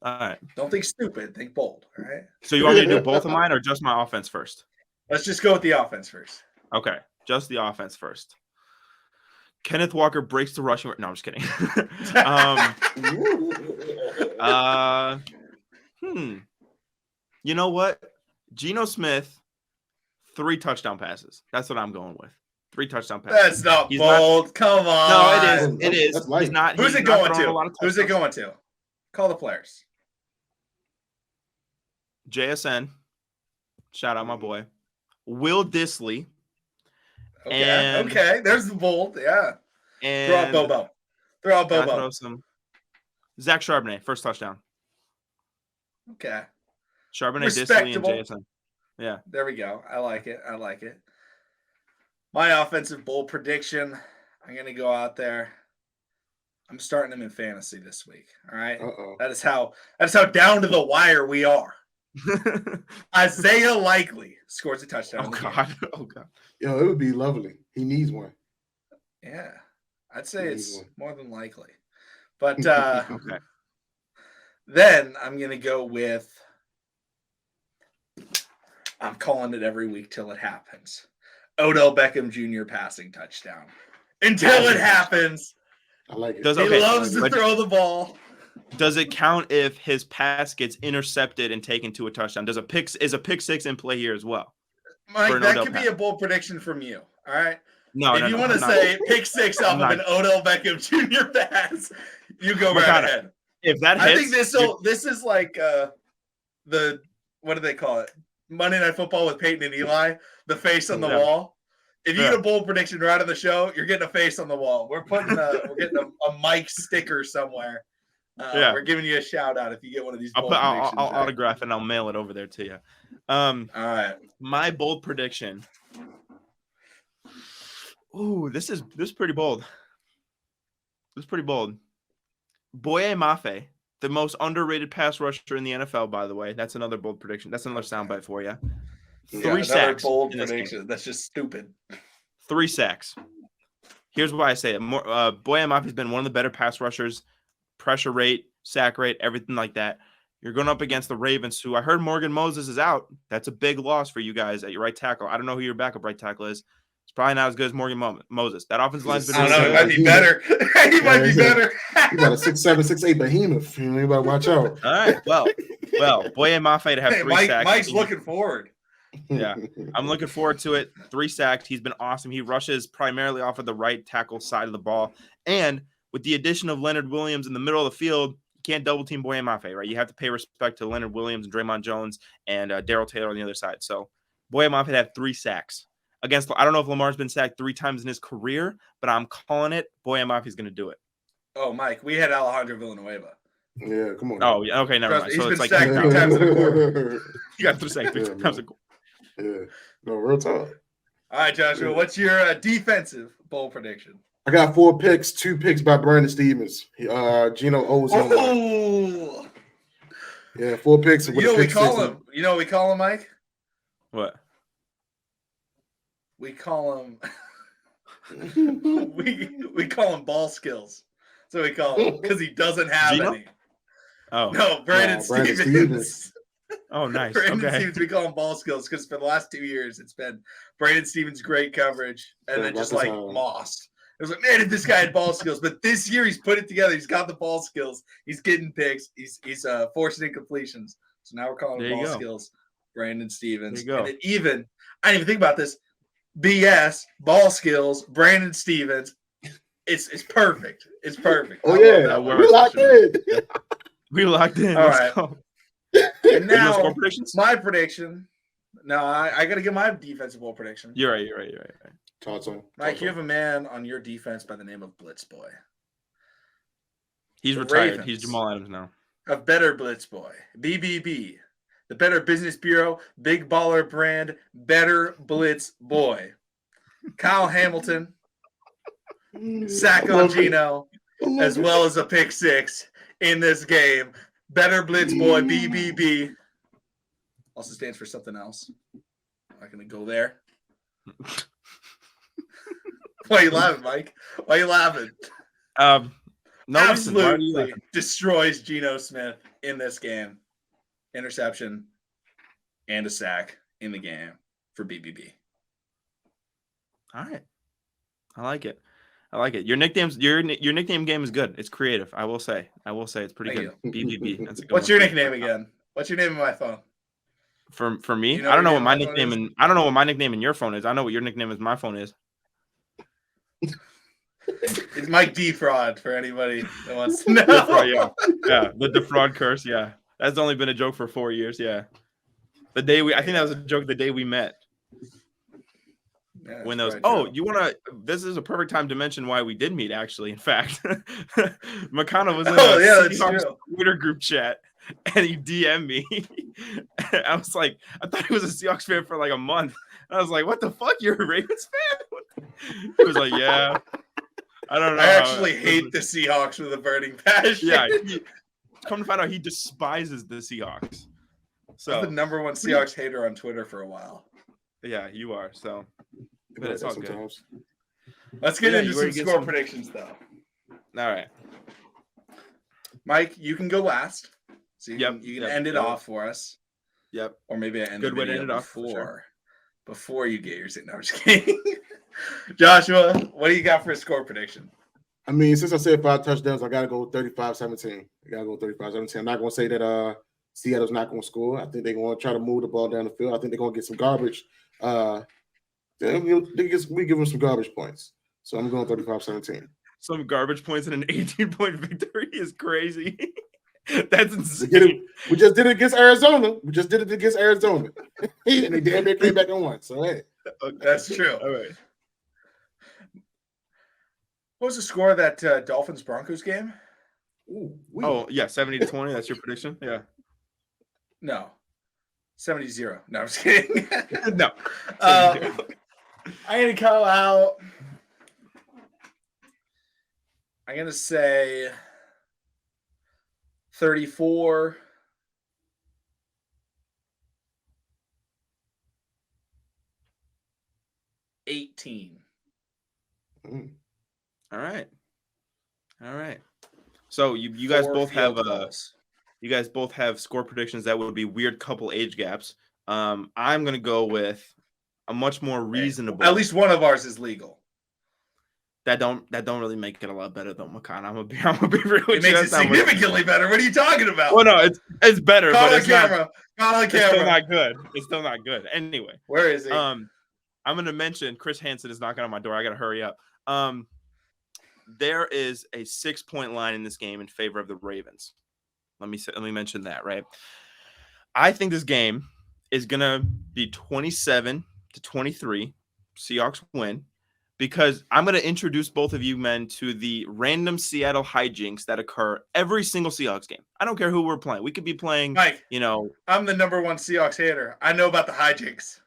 All right. Don't think stupid. Think bold. All right. So you want me to do both of mine or just my offense first? Let's just go with the offense first. Okay. Just the offense first. Kenneth Walker breaks the rushing. No, I'm just kidding. You know what? Geno Smith, 3 touchdown passes. That's what I'm going with. 3 touchdown passes. That's not bold. Come on. No, it is. He's not. Who's it going to? Who's it going to? Call the players. JSN. Shout out my boy. Will Disley. Okay. There's the bold. Yeah. And throw out Bobo. Throw some. Zach Charbonnet, first touchdown. Okay. Charbonnet, Disley, and JSN. Yeah. There we go. I like it. My offensive bold prediction, I'm going to go out there. I'm starting him in fantasy this week. All right. That is how down to the wire we are. Isaiah Likely scores a touchdown. Oh God. Yo, it would be lovely. He needs one. Yeah. I'd say it's more than likely. But okay. Then I'm going to go with, I'm calling it every week till it happens. Odell Beckham Jr. passing touchdown. Until it happens. I like it. He loves to throw the ball. Does it count if his pass gets intercepted and taken to a touchdown? Is a pick 6 in play here as well? Mike, that could be a bold prediction from you. All right. If you want to say pick six off of an Odell Beckham Jr. pass, you go right ahead. If that hits, I think this is like the what do they call it? Monday Night Football with Peyton and Eli, the face on the wall. If you get a bold prediction right on the show, you're getting a face on the wall. We're getting a Mike sticker somewhere. We're giving you a shout out if you get one of these. I'll autograph and I'll mail it over there to you. All right. My bold prediction. Ooh, this is pretty bold. This is pretty bold. Boye Mafe, the most underrated pass rusher in the NFL, by the way. That's another bold prediction. That's another soundbite for you. 3 sacks. Bold prediction. That's just stupid. 3 sacks. Here's why I say it. Boye Mafe's been one of the better pass rushers. Pressure rate, sack rate, everything like that. You're going up against the Ravens, who I heard Morgan Moses is out. That's a big loss for you guys at your right tackle. I don't know who your backup right tackle is. It's probably not as good as Morgan Moses. That offensive line's been. I don't know. It might be better. He might be better. You got a 6'7", 6'8" behemoth. You better watch out. All right. Well, Boye Mafe to have 3 sacks. Mike's looking forward. Yeah, I'm looking forward to it. 3 sacks. He's been awesome. He rushes primarily off of the right tackle side of the ball, and with the addition of Leonard Williams in the middle of the field, you can't double team Boye Mafe, right? You have to pay respect to Leonard Williams and Draymond Jones and Darrell Taylor on the other side. So Boye Mafe had 3 sacks against. I don't know if Lamar's been sacked 3 times in his career, but I'm calling it. Boye Mafe's going to do it. Oh, Mike, we had Alejandro Villanueva. Yeah, come on. Oh, yeah. Okay, never mind. So it's like 3 times in a quarter. You got 3 sacks 3 times in a quarter. Yeah, no, real talk. All right, Joshua, what's your defensive bold prediction? I got 4 picks, 2 picks by Brandon Stevens. Gino owes him. Oh, yeah, 4 picks. You know what we call him? You know what we call him, Mike? What? We call him. we call him ball skills. So we call him because he doesn't have Gino? any. Oh no, Brandon Stevens. Oh, nice. Brandon Stevens, we call him ball skills because for the last 2 years it's been Brandon Stevens great coverage and then just like Moss. It was like, man, if this guy had ball skills, but this year he's put it together. He's got the ball skills. He's getting picks. He's forcing incompletions. So now we're calling him ball skills. Brandon Stevens. There you go. And I didn't even think about this. BS, ball skills, Brandon Stevens. It's perfect. It's perfect. Oh yeah, we locked in. We locked in. All right. And now my prediction. No, I got to get my defensive ball prediction. You're right. Mike, you have a man on your defense by the name of Blitz Boy. He's retired. He's Jamal Adams now. A better Blitz Boy. BBB. The Better Business Bureau, Big Baller Brand, Better Blitz Boy. Kyle Hamilton, sack on Gino, as well as a pick 6 in this game. Better Blitz Boy, BBB. Also stands for something else. I'm not going to go there. Why are you laughing, Mike? Why are you laughing? No, absolutely destroys Geno Smith in this game. Interception and a sack in the game for BBB. All right, I like it. Your nickname game is good. It's creative. I will say it's pretty good. BBB. That's a good What's your nickname again? What's your name in my phone? For me, you know I don't know what my nickname and I don't know what my nickname in your phone is. I know what your nickname is. My phone is. It's Mike Defraud for anybody that wants to know. Yeah, the defraud curse. Yeah, that's only been a joke for 4 years. Yeah, I think that was a joke the day we met. Yeah, when those this is a perfect time to mention why we did meet, actually. In fact, McConnell was in a Seahawks Twitter group chat and he DM'd me. I was like, I thought he was a Seahawks fan for like a month. And I was like, what the fuck? You're a Ravens fan? He was like, yeah. I don't know. I actually hate the Seahawks with a burning passion. Yeah. Come to find out, he despises the Seahawks. So I'm the number 1 Seahawks hater on Twitter for a while. Yeah, you are. So, but it's all good. Let's get into some score predictions, though. All right, Mike, you can go last. So you can end it off for us. Yep. Or maybe I end good the way to video end it off before you get yours. No, I'm just kidding. Joshua, what do you got for a score prediction? I mean, since I said 5 touchdowns, I got to go 35-17. I got to go 35-17. I'm not going to say that Seattle's not going to score. I think they're going to try to move the ball down the field. I think they're going to get some garbage We give them some garbage points. So I'm going 35-17. Some garbage points in an 18-point victory is crazy. That's insane. We just did it against Arizona. And they damn near came back and won. So, hey. That's true. All right. What was the score of that Dolphins-Broncos game? Ooh, 70-20. That's your prediction? Yeah. No. 70-0. No, I'm just kidding. No. I'm going to call out. I'm going to say 34. 18. All right. So you guys both have score predictions that would be weird couple age gaps. I'm gonna go with a much more reasonable. At least one of ours is legal. That don't really make it a lot better though, McCon. I'm gonna be really. It makes it significantly better. What are you talking about? Well, no, it's better, Call but on it's camera. not. Call on It's camera. still not good. It's still not good. Anyway, where is he? I'm gonna mention Chris Hansen is knocking on my door. I gotta hurry up. There is a 6-point line in this game in favor of the Ravens. Let me mention that, right? I think this game is gonna be 27-23. Seahawks win because I'm gonna introduce both of you men to the random Seattle hijinks that occur every single Seahawks game. I don't care who we're playing. We could be playing, Mike. I'm the number one Seahawks hater. I know about the hijinks.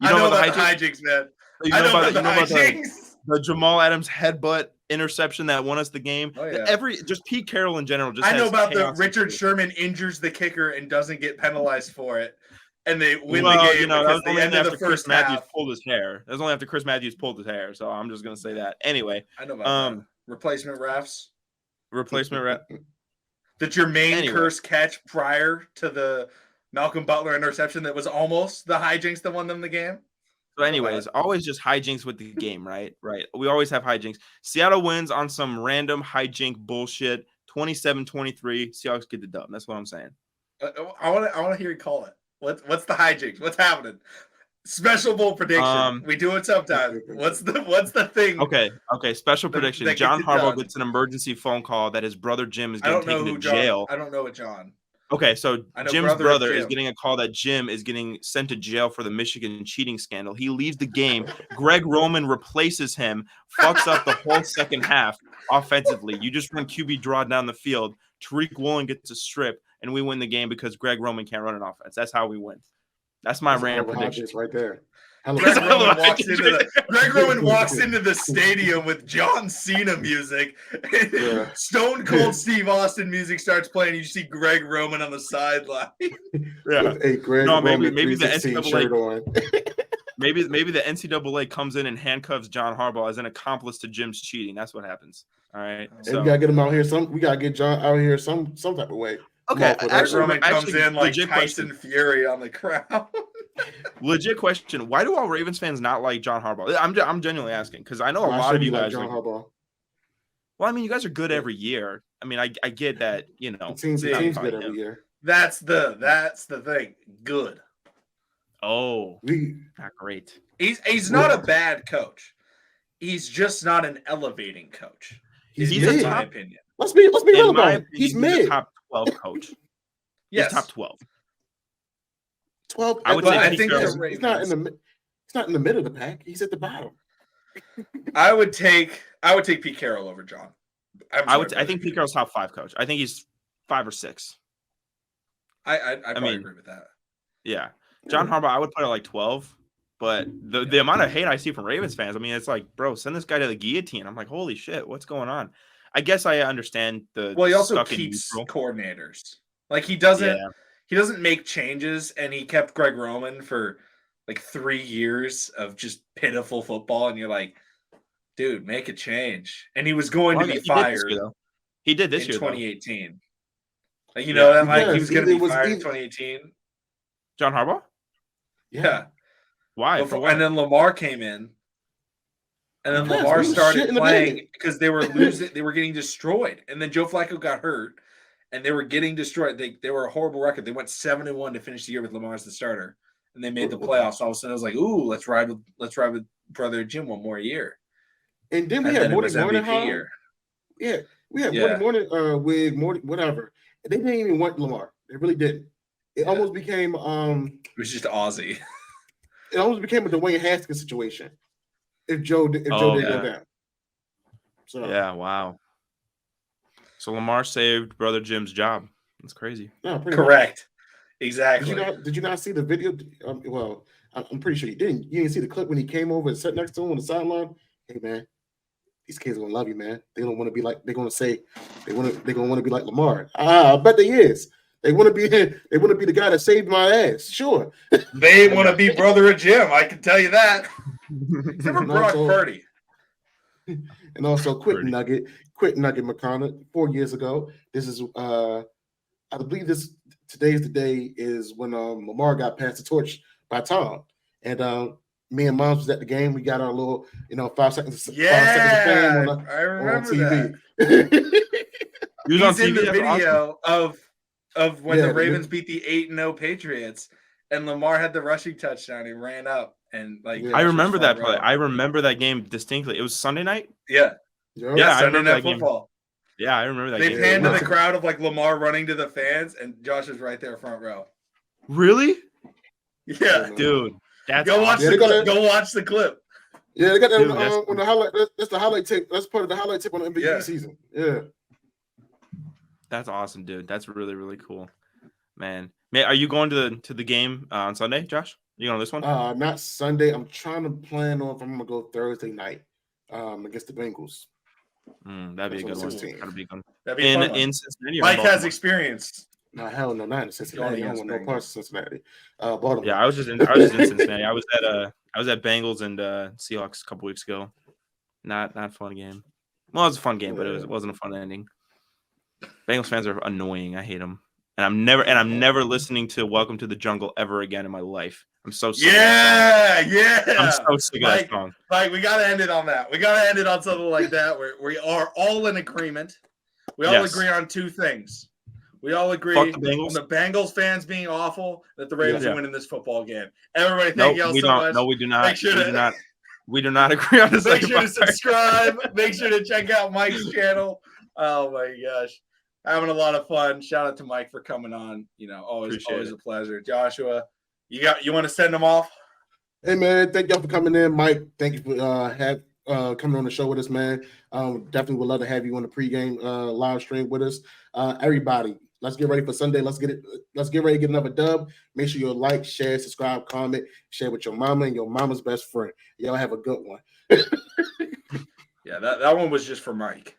I know about the hijinks, man. I know about the hijinks. The Jamal Adams headbutt interception that won us the game. Oh, yeah. Just Pete Carroll in general. I know about the Richard Sherman injures the kicker and doesn't get penalized for it, and they win the game because they ended the first half. Matthews pulled his hair. That was only after Chris Matthews pulled his hair. So I'm just gonna say that. Anyway, I know about that. Replacement refs. The Jermaine Curse catch prior to the Malcolm Butler interception that was almost the hijinks that won them the game. So anyways, always just hijinks with the game, right? Right. We always have hijinks. Seattle wins on some random hijink bullshit. 27-23. Seahawks get the dub. That's what I'm saying. I want to hear you call it. What's the hijinks? What's happening? Special bowl prediction. We do it sometimes. What's the thing? Okay. Special prediction. John Harbaugh gets an emergency phone call that his brother Jim is getting taken to jail. I don't know what John. Okay, so Jim's brother is getting a call that Jim is getting sent to jail for the Michigan cheating scandal. He leaves the game. Greg Roman replaces him, fucks up the whole second half offensively. You just run QB draw down the field. Tariq Woolen gets a strip, and we win the game because Greg Roman can't run an offense. That's how we win. That's my random prediction right there. Greg Roman walks into the stadium with John Cena music. Yeah. Stone Cold Steve Austin music starts playing. You see Greg Roman on the sideline. Yeah. Maybe the NCAA. maybe the NCAA comes in and handcuffs John Harbaugh as an accomplice to Jim's cheating. That's what happens. All right. So we gotta get him out here. We gotta get John out here some type of way. Okay. Roman comes in like Tyson Fury on the crowd. Legit question: why do all Ravens fans not like John Harbaugh? I'm genuinely asking because I know a lot of you guys. John Harbaugh. Well, I mean, you guys are good every year. I mean, I get that. The team's good every year. That's the thing. Good. Oh, not great. He's not a bad coach. He's just not an elevating coach. He's in my opinion. Let's be real about it. He's mid. He's a top 12 coach. Yes, he's top 12. 12. I would say I think he's not in the middle of the pack. He's at the bottom. I would take Pete Carroll over John. I think Pete Carroll's top 5 coach. I think he's 5 or 6. I agree with that. Yeah. John Harbaugh, I would put it like 12. But the amount of hate I see from Ravens fans, I mean, it's like, bro, send this guy to the guillotine. I'm like, holy shit, what's going on? I guess I understand the. Well, he also keeps coordinators. Like he doesn't make changes, and he kept Greg Roman for like 3 years of just pitiful football, and you're like, dude, make a change. And he was going to be fired. He did this year, 2018. Like, you know that, Mike? He was going to be fired in 2018. John Harbaugh? Yeah. Why? And then Lamar came in. And then Lamar started playing because they were losing. They were getting destroyed. And then Joe Flacco got hurt, and they were getting destroyed. They were a horrible record. They went 7-1 to finish the year with Lamar as the starter, and they made the playoffs. All of a sudden, I was like, "Ooh, let's ride with Brother Jim one more year. And then we And had then it Morty was MVP Morning. year. Yeah, we had Yeah. Morty Morning with Morty whatever. They didn't even want Lamar. They really didn't. It Yeah. almost became It was just Aussie. it almost became a Dwayne Haskins situation if Joe didn't go down. So Yeah, wow. So Lamar saved Brother Jim's job. That's crazy. no, pretty Correct. much. Exactly. Did you not see the video? Well, I'm pretty sure you didn't. You didn't see the clip when he came over and sat next to him on the sideline. Hey man, these kids are gonna love you, man. They don't want to be like. They're gonna say they're gonna want to be like Lamar. I bet they is. They want to be. They want to be the guy that saved my ass. Sure. They want to be Brother Jim. I can tell you that. Except for Brock Purdy. And also, quick nugget, McConnell. 4 years ago, this is I believe today's the day is when Lamar got passed the torch by Tom, and me and Moms was at the game. We got our little 5 seconds. Yeah, 5 seconds of fame I remember on TV. He's on TV, in the that's video awesome. of when the Ravens beat the 8-0 Patriots, and Lamar had the rushing touchdown. He ran up and I remember that play. I remember that game distinctly. It was Sunday night. Yeah, I Sunday remember Night that game. Football. Yeah, I remember that. They game. panned to the crowd of like Lamar running to the fans, and Josh is right there front row. Really? Yeah, dude. That's go watch the clip. Go watch the clip. Yeah, they got that on the highlight. That's the highlight tape. That's part of the highlight tape on the MVP season. Yeah, that's awesome, dude. That's really, really cool, man. Are you going to the game on Sunday, Josh? You going to this one? Not Sunday. I'm trying to plan on if I'm gonna go Thursday night against the Bengals. That'd be a good one. That'd be good. That'd be in Cincinnati. Mike has experience. No, hell no, not in Cincinnati. I don't want no parts of Cincinnati. Baltimore. Yeah, I was just in Cincinnati. I was at Bengals and Seahawks a couple weeks ago. Not a fun game. Well, it was a fun game, but it wasn't a fun ending. Bengals fans are annoying. I hate them. And I'm never listening to Welcome to the Jungle ever again in my life. I'm so sick. Yeah. I'm so sick of that song. Like, we gotta end it on that. We gotta end it on something like that where we are all in agreement. We all agree on two things. We all agree on the Bengals fans being awful, that the Ravens are winning this football game. Everybody, thank y'all so much. No, we do not. We do not agree on this. Make sure to subscribe. Make sure to check out Mike's channel. Oh my gosh. Having a lot of fun. Shout out to Mike for coming on. Always a pleasure. Joshua, you want to send them off? Hey man, thank y'all for coming in. Mike, thank you for coming on the show with us, man. Definitely would love to have you on the pregame live stream with us. Everybody, let's get ready for Sunday. Let's get ready to get another dub. Make sure you like, share, subscribe, comment, share with your mama and your mama's best friend. Y'all have a good one. Yeah, that one was just for Mike.